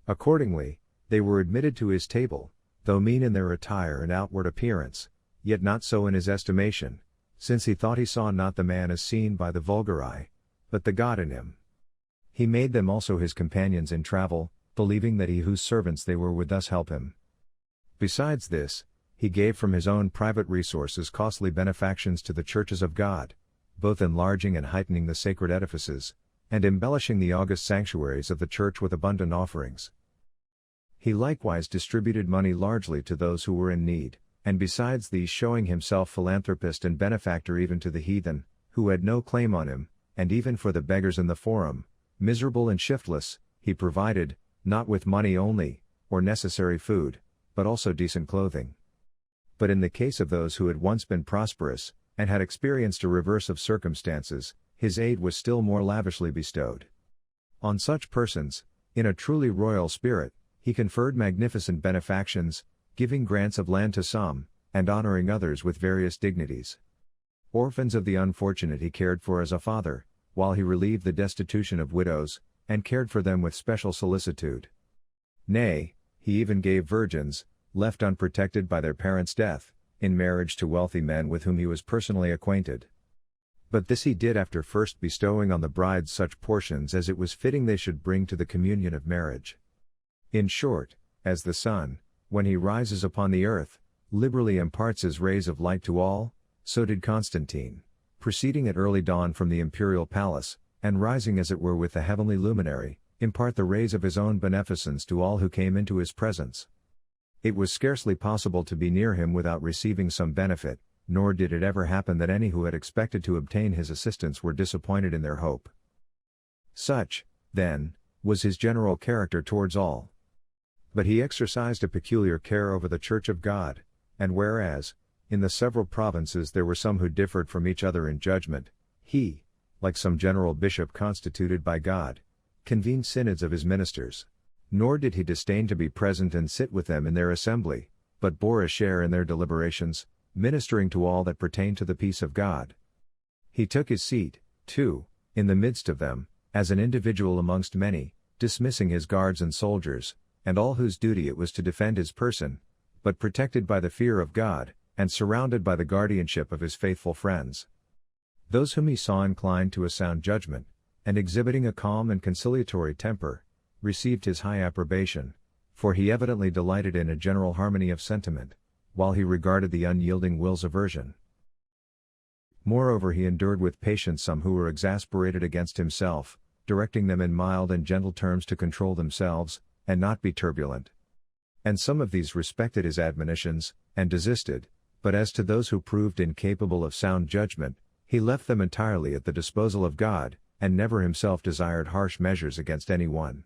Accordingly, they were admitted to his table, though mean in their attire and outward appearance, yet not so in his estimation, since he thought he saw not the man as seen by the vulgar eye, but the God in him. He made them also his companions in travel, believing that he whose servants they were would thus help him. Besides this, he gave from his own private resources costly benefactions to the churches of God, both enlarging and heightening the sacred edifices, and embellishing the august sanctuaries of the church with abundant offerings. He likewise distributed money largely to those who were in need, and besides these showing himself philanthropist and benefactor even to the heathen, who had no claim on him, and even for the beggars in the forum, miserable and shiftless, he provided, not with money only, or necessary food, but also decent clothing. But in the case of those who had once been prosperous, and had experienced a reverse of circumstances, his aid was still more lavishly bestowed. On such persons, in a truly royal spirit, he conferred magnificent benefactions, giving grants of land to some, and honoring others with various dignities. Orphans of the unfortunate he cared for as a father, while he relieved the destitution of widows, and cared for them with special solicitude. Nay, he even gave virgins, left unprotected by their parents' death, in marriage to wealthy men with whom he was personally acquainted. But this he did after first bestowing on the brides such portions as it was fitting they should bring to the communion of marriage. In short, as the sun, when he rises upon the earth, liberally imparts his rays of light to all, so did Constantine, proceeding at early dawn from the imperial palace, and rising as it were with the heavenly luminary, impart the rays of his own beneficence to all who came into his presence. It was scarcely possible to be near him without receiving some benefit, nor did it ever happen that any who had expected to obtain his assistance were disappointed in their hope. Such, then, was his general character towards all. But he exercised a peculiar care over the Church of God, and whereas, in the several provinces there were some who differed from each other in judgment, he, like some general bishop constituted by God, convened synods of his ministers. Nor did he disdain to be present and sit with them in their assembly, but bore a share in their deliberations, ministering to all that pertained to the peace of God. He took his seat, too, in the midst of them, as an individual amongst many, dismissing his guards and soldiers, and all whose duty it was to defend his person, but protected by the fear of God, and surrounded by the guardianship of his faithful friends. Those whom he saw inclined to a sound judgment, and exhibiting a calm and conciliatory temper, received his high approbation, for he evidently delighted in a general harmony of sentiment, while he regarded the unyielding will's aversion. Moreover, he endured with patience some who were exasperated against himself, directing them in mild and gentle terms to control themselves, and not be turbulent. And some of these respected his admonitions, and desisted, but as to those who proved incapable of sound judgment, he left them entirely at the disposal of God, and never himself desired harsh measures against any one.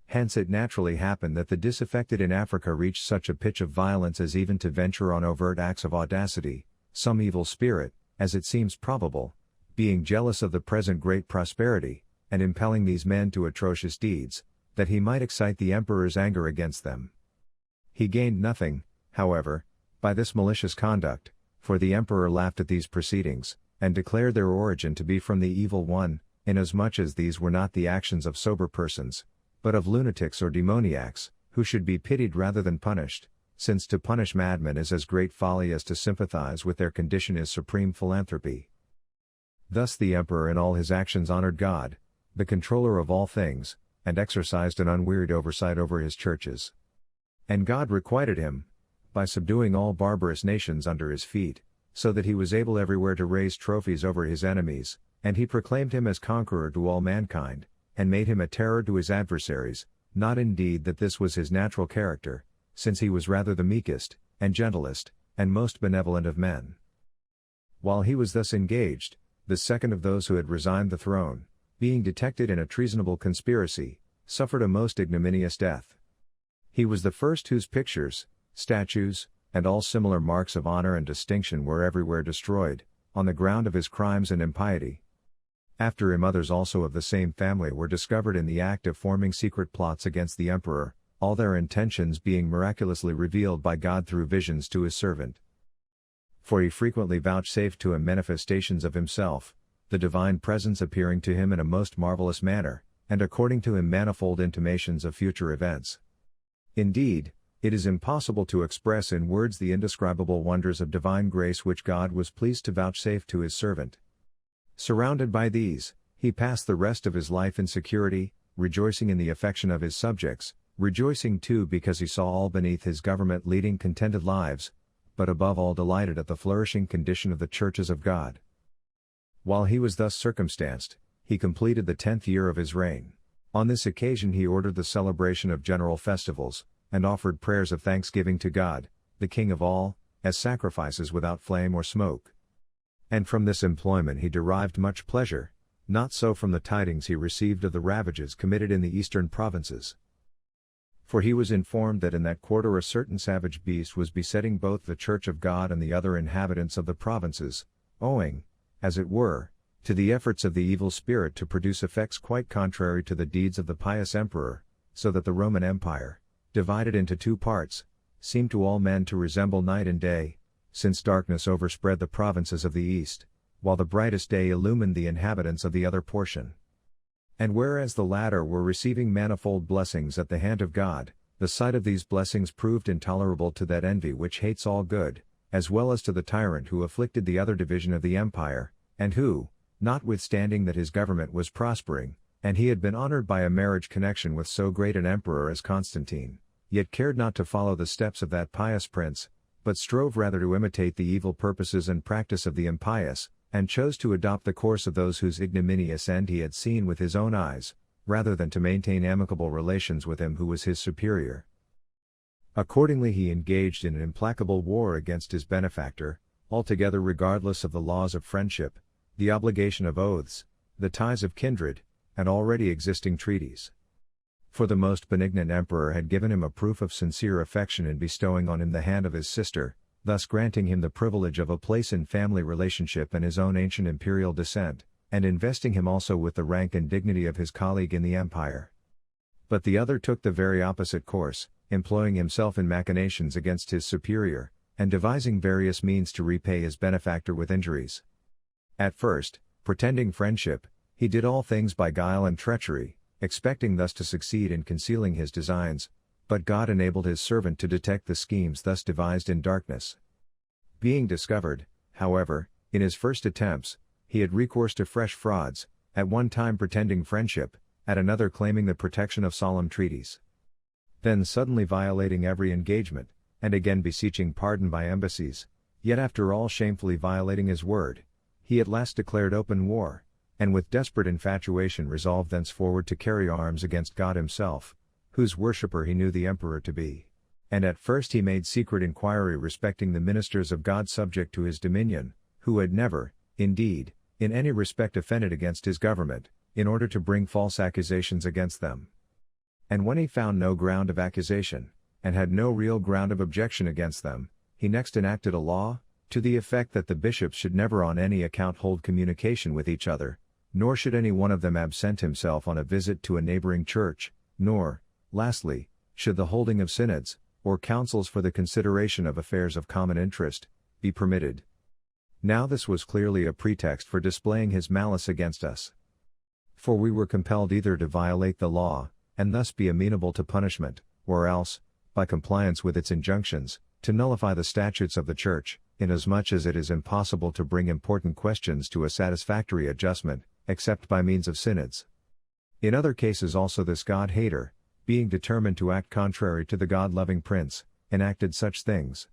Hence it naturally happened that the disaffected in Africa reached such a pitch of violence as even to venture on overt acts of audacity, some evil spirit, as it seems probable, being jealous of the present great prosperity, and impelling these men to atrocious deeds, that he might excite the emperor's anger against them. He gained nothing, however, by this malicious conduct, for the emperor laughed at these proceedings, and declared their origin to be from the evil one, inasmuch as these were not the actions of sober persons, but of lunatics or demoniacs, who should be pitied rather than punished, since to punish madmen is as great folly as to sympathize with their condition is supreme philanthropy. Thus the emperor in all his actions honored God, the controller of all things, and exercised an unwearied oversight over his churches. And God requited him, by subduing all barbarous nations under his feet, so that he was able everywhere to raise trophies over his enemies, and he proclaimed him as conqueror to all mankind, and made him a terror to his adversaries, not indeed that this was his natural character, since he was rather the meekest, and gentlest, and most benevolent of men. While he was thus engaged, the second of those who had resigned the throne, being detected in a treasonable conspiracy, suffered a most ignominious death. He was the first whose pictures, statues, and all similar marks of honor and distinction were everywhere destroyed, on the ground of his crimes and impiety. After him others also of the same family were discovered in the act of forming secret plots against the emperor, all their intentions being miraculously revealed by God through visions to his servant. For he frequently vouchsafed to him manifestations of himself, the divine presence appearing to him in a most marvelous manner, and according to him manifold intimations of future events. Indeed, it is impossible to express in words the indescribable wonders of divine grace which God was pleased to vouchsafe to his servant. Surrounded by these, he passed the rest of his life in security, rejoicing in the affection of his subjects, rejoicing too because he saw all beneath his government leading contented lives, but above all delighted at the flourishing condition of the churches of God. While he was thus circumstanced, he completed the 10th year of his reign. On this occasion he ordered the celebration of general festivals, and offered prayers of thanksgiving to God, the King of all, as sacrifices without flame or smoke. And from this employment he derived much pleasure, not so from the tidings he received of the ravages committed in the eastern provinces. For he was informed that in that quarter a certain savage beast was besetting both the Church of God and the other inhabitants of the provinces, owing, as it were, to the efforts of the evil spirit to produce effects quite contrary to the deeds of the pious emperor, so that the Roman Empire, divided into two parts, seemed to all men to resemble night and day, since darkness overspread the provinces of the east, while the brightest day illumined the inhabitants of the other portion. And whereas the latter were receiving manifold blessings at the hand of God, the sight of these blessings proved intolerable to that envy which hates all good, as well as to the tyrant who afflicted the other division of the empire, and who, notwithstanding that his government was prospering, and he had been honored by a marriage connection with so great an emperor as Constantine, yet cared not to follow the steps of that pious prince, but strove rather to imitate the evil purposes and practice of the impious, and chose to adopt the course of those whose ignominious end he had seen with his own eyes, rather than to maintain amicable relations with him who was his superior. Accordingly he engaged in an implacable war against his benefactor, altogether regardless of the laws of friendship, the obligation of oaths, the ties of kindred, and already existing treaties. For the most benignant emperor had given him a proof of sincere affection in bestowing on him the hand of his sister, thus granting him the privilege of a place in family relationship and his own ancient imperial descent, and investing him also with the rank and dignity of his colleague in the empire. But the other took the very opposite course, employing himself in machinations against his superior, and devising various means to repay his benefactor with injuries. At first, pretending friendship, he did all things by guile and treachery, expecting thus to succeed in concealing his designs, but God enabled his servant to detect the schemes thus devised in darkness. Being discovered, however, in his first attempts, he had recourse to fresh frauds, at one time pretending friendship, at another claiming the protection of solemn treaties. Then suddenly violating every engagement, and again beseeching pardon by embassies, yet after all shamefully violating his word, he at last declared open war, and with desperate infatuation resolved thenceforward to carry arms against God himself, whose worshipper he knew the emperor to be. And at first he made secret inquiry respecting the ministers of God subject to his dominion, who had never, indeed, in any respect offended against his government, in order to bring false accusations against them. And when he found no ground of accusation, and had no real ground of objection against them, he next enacted a law, to the effect that the bishops should never on any account hold communication with each other, nor should any one of them absent himself on a visit to a neighboring church, nor, lastly, should the holding of synods, or councils for the consideration of affairs of common interest, be permitted. Now this was clearly a pretext for displaying his malice against us. For we were compelled either to violate the law, and thus be amenable to punishment, or else, by compliance with its injunctions, to nullify the statutes of the Church, inasmuch as it is impossible to bring important questions to a satisfactory adjustment, except by means of synods. In other cases also this God-hater, being determined to act contrary to the God-loving prince, enacted such things.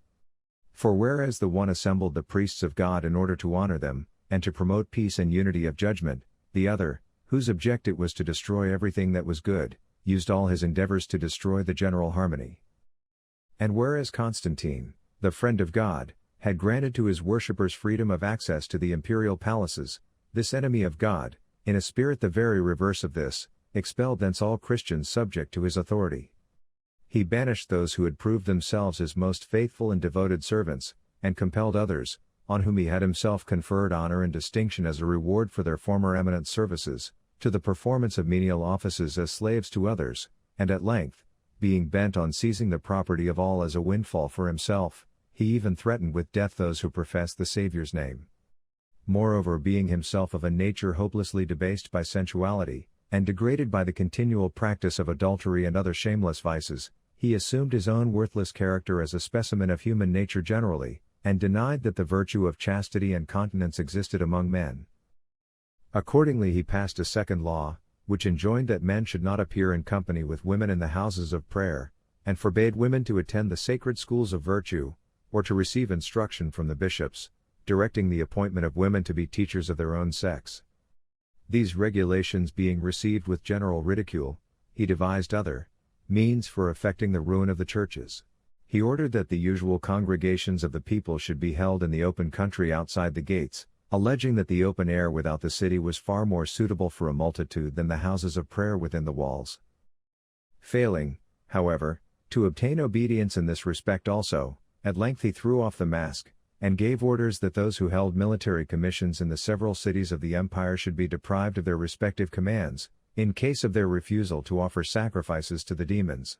For whereas the one assembled the priests of God in order to honor them, and to promote peace and unity of judgment, the other, whose object it was to destroy everything that was good, used all his endeavors to destroy the general harmony. And whereas Constantine, the friend of God, had granted to his worshippers freedom of access to the imperial palaces, this enemy of God, in a spirit the very reverse of this, expelled thence all Christians subject to his authority. He banished those who had proved themselves his most faithful and devoted servants, and compelled others, on whom he had himself conferred honor and distinction as a reward for their former eminent services, to the performance of menial offices as slaves to others, and at length, being bent on seizing the property of all as a windfall for himself, he even threatened with death those who professed the Saviour's name. Moreover, being himself of a nature hopelessly debased by sensuality, and degraded by the continual practice of adultery and other shameless vices, he assumed his own worthless character as a specimen of human nature generally, and denied that the virtue of chastity and continence existed among men. Accordingly he passed a second law, which enjoined that men should not appear in company with women in the houses of prayer, and forbade women to attend the sacred schools of virtue, or to receive instruction from the bishops, directing the appointment of women to be teachers of their own sex. These regulations being received with general ridicule, he devised other means for effecting the ruin of the churches. He ordered that the usual congregations of the people should be held in the open country outside the gates, alleging that the open air without the city was far more suitable for a multitude than the houses of prayer within the walls. Failing, however, to obtain obedience in this respect also, at length he threw off the mask, and gave orders that those who held military commissions in the several cities of the empire should be deprived of their respective commands, in case of their refusal to offer sacrifices to the demons.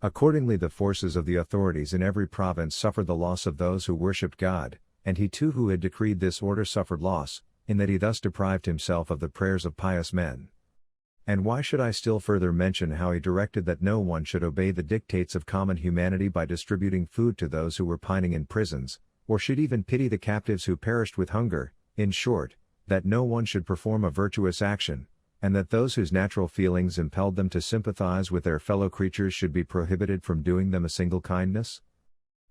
Accordingly the forces of the authorities in every province suffered the loss of those who worshipped God, and he too who had decreed this order suffered loss, in that he thus deprived himself of the prayers of pious men. And why should I still further mention how he directed that no one should obey the dictates of common humanity by distributing food to those who were pining in prisons, or should even pity the captives who perished with hunger, In short, that no one should perform a virtuous action, and that those whose natural feelings impelled them to sympathize with their fellow creatures should be prohibited from doing them a single kindness?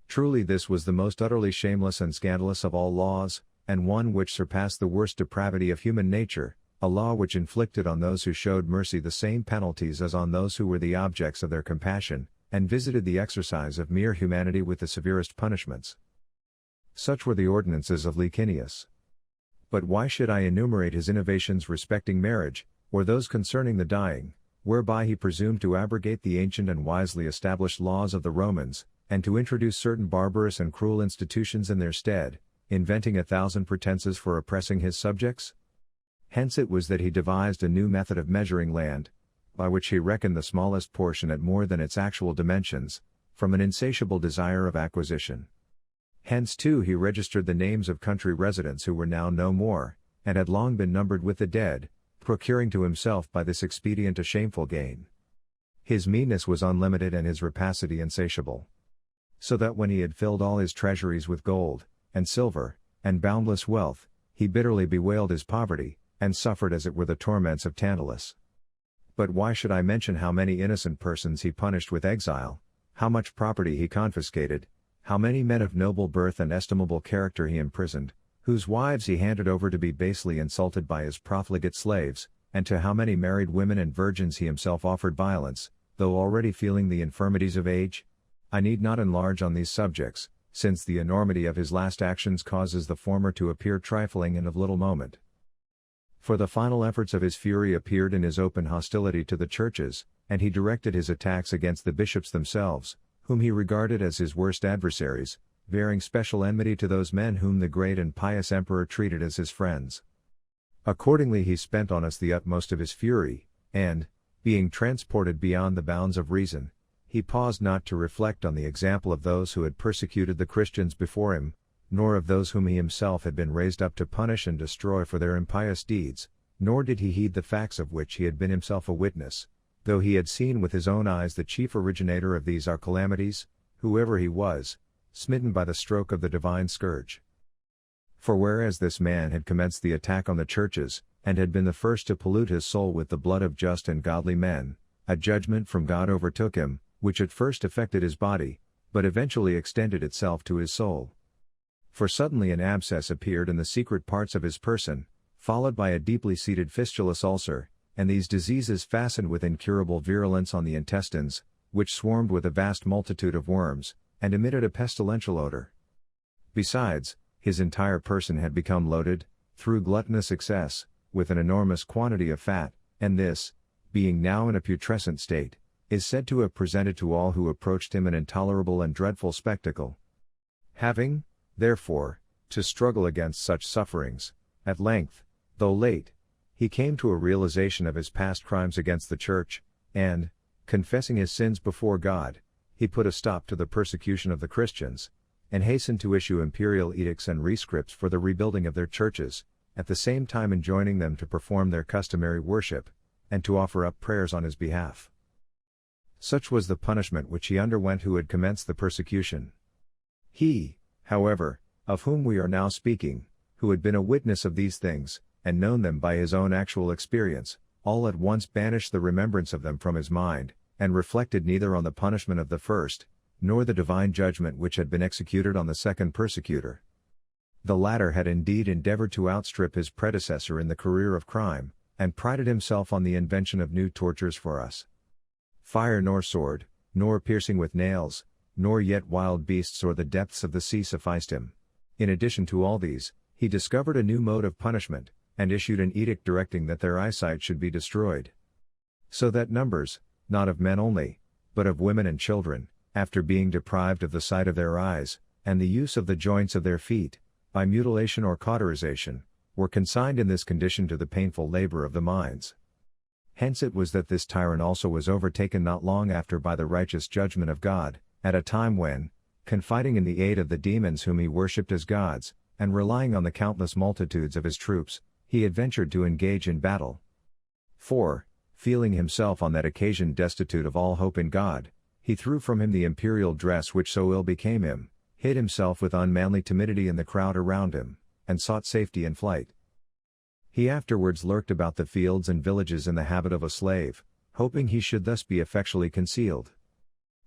Truly this was the most utterly shameless and scandalous of all laws, and one which surpassed the worst depravity of human nature, a law which inflicted on those who showed mercy the same penalties as on those who were the objects of their compassion, and visited the exercise of mere humanity with the severest punishments. Such were the ordinances of Licinius. But why should I enumerate his innovations respecting marriage, or those concerning the dying, whereby he presumed to abrogate the ancient and wisely established laws of the Romans, and to introduce certain barbarous and cruel institutions in their stead, inventing 1,000 pretenses for oppressing his subjects? Hence it was that he devised a new method of measuring land, by which he reckoned the smallest portion at more than its actual dimensions, from an insatiable desire of acquisition. Hence too he registered the names of country residents who were now no more, and had long been numbered with the dead, procuring to himself by this expedient a shameful gain. His meanness was unlimited and his rapacity insatiable. So that when he had filled all his treasuries with gold, and silver, and boundless wealth, he bitterly bewailed his poverty, and suffered as it were the torments of Tantalus. But why should I mention how many innocent persons he punished with exile, how much property he confiscated, how many men of noble birth and estimable character he imprisoned, whose wives he handed over to be basely insulted by his profligate slaves, and to how many married women and virgins he himself offered violence, though already feeling the infirmities of age? I need not enlarge on these subjects, since the enormity of his last actions causes the former to appear trifling and of little moment. For the final efforts of his fury appeared in his open hostility to the churches, and he directed his attacks against the bishops themselves, whom he regarded as his worst adversaries, bearing special enmity to those men whom the great and pious emperor treated as his friends. Accordingly he spent on us the utmost of his fury, and, being transported beyond the bounds of reason, he paused not to reflect on the example of those who had persecuted the Christians before him, nor of those whom he himself had been raised up to punish and destroy for their impious deeds, nor did he heed the facts of which he had been himself a witness, though he had seen with his own eyes the chief originator of these our calamities, whoever he was, smitten by the stroke of the divine scourge. For whereas this man had commenced the attack on the churches, and had been the first to pollute his soul with the blood of just and godly men, a judgment from God overtook him, which at first affected his body, but eventually extended itself to his soul. For suddenly an abscess appeared in the secret parts of his person, followed by a deeply seated fistulous ulcer, and these diseases fastened with incurable virulence on the intestines, which swarmed with a vast multitude of worms, and emitted a pestilential odor. Besides, his entire person had become loaded, through gluttonous excess, with an enormous quantity of fat, and this, being now in a putrescent state, is said to have presented to all who approached him an intolerable and dreadful spectacle. Having, therefore, to struggle against such sufferings, at length, though late, he came to a realization of his past crimes against the Church, and, confessing his sins before God, he put a stop to the persecution of the Christians, and hastened to issue imperial edicts and rescripts for the rebuilding of their churches, at the same time enjoining them to perform their customary worship, and to offer up prayers on his behalf. Such was the punishment which he underwent who had commenced the persecution. He, however, of whom we are now speaking, who had been a witness of these things, and known them by his own actual experience, all at once banished the remembrance of them from his mind, and reflected neither on the punishment of the first, nor the divine judgment which had been executed on the second persecutor. The latter had indeed endeavored to outstrip his predecessor in the career of crime, and prided himself on the invention of new tortures for us. Fire nor sword, nor piercing with nails, nor yet wild beasts or the depths of the sea sufficed him. In addition to all these, he discovered a new mode of punishment, and issued an edict directing that their eyesight should be destroyed. So that numbers, not of men only, but of women and children, after being deprived of the sight of their eyes, and the use of the joints of their feet, by mutilation or cauterization, were consigned in this condition to the painful labor of the mines. Hence it was that this tyrant also was overtaken not long after by the righteous judgment of God, at a time when, confiding in the aid of the demons whom he worshipped as gods, and relying on the countless multitudes of his troops, he had ventured to engage in battle. For, feeling himself on that occasion destitute of all hope in God, he threw from him the imperial dress which so ill became him, hid himself with unmanly timidity in the crowd around him, and sought safety in flight. He afterwards lurked about the fields and villages in the habit of a slave, hoping he should thus be effectually concealed.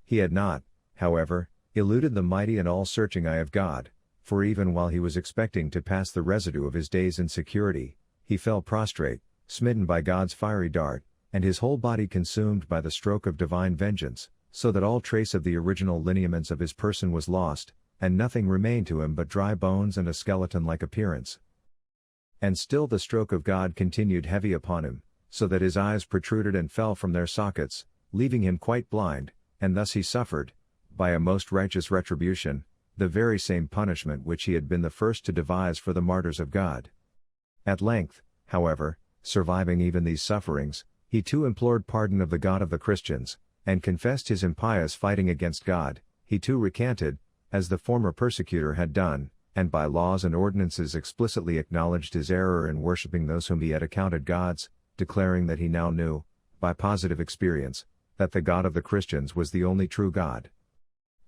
He had not, however, eluded the mighty and all-searching eye of God, for even while he was expecting to pass the residue of his days in security, he fell prostrate, smitten by God's fiery dart, and his whole body consumed by the stroke of divine vengeance, so that all trace of the original lineaments of his person was lost, and nothing remained to him but dry bones and a skeleton-like appearance. And still the stroke of God continued heavy upon him, so that his eyes protruded and fell from their sockets, leaving him quite blind, and thus he suffered, by a most righteous retribution, the very same punishment which he had been the first to devise for the martyrs of God. At length, however, surviving even these sufferings, he too implored pardon of the God of the Christians, and confessed his impious fighting against God. He too recanted, as the former persecutor had done, and by laws and ordinances explicitly acknowledged his error in worshipping those whom he had accounted gods, declaring that he now knew, by positive experience, that the God of the Christians was the only true God.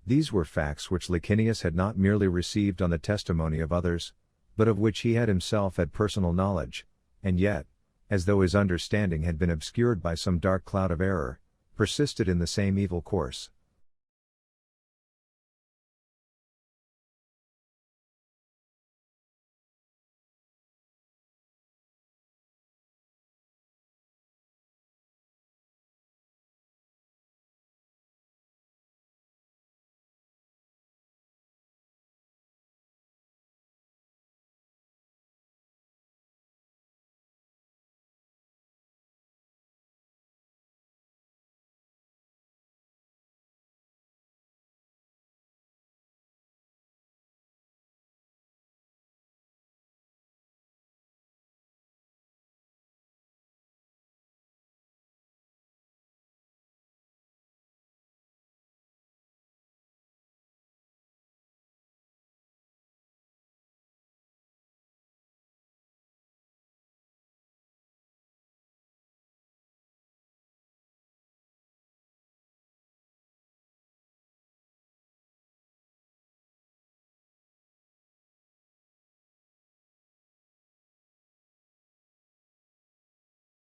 These were facts which Licinius had not merely received on the testimony of others, but of which he had himself had personal knowledge, and yet, as though his understanding had been obscured by some dark cloud of error, persisted in the same evil course.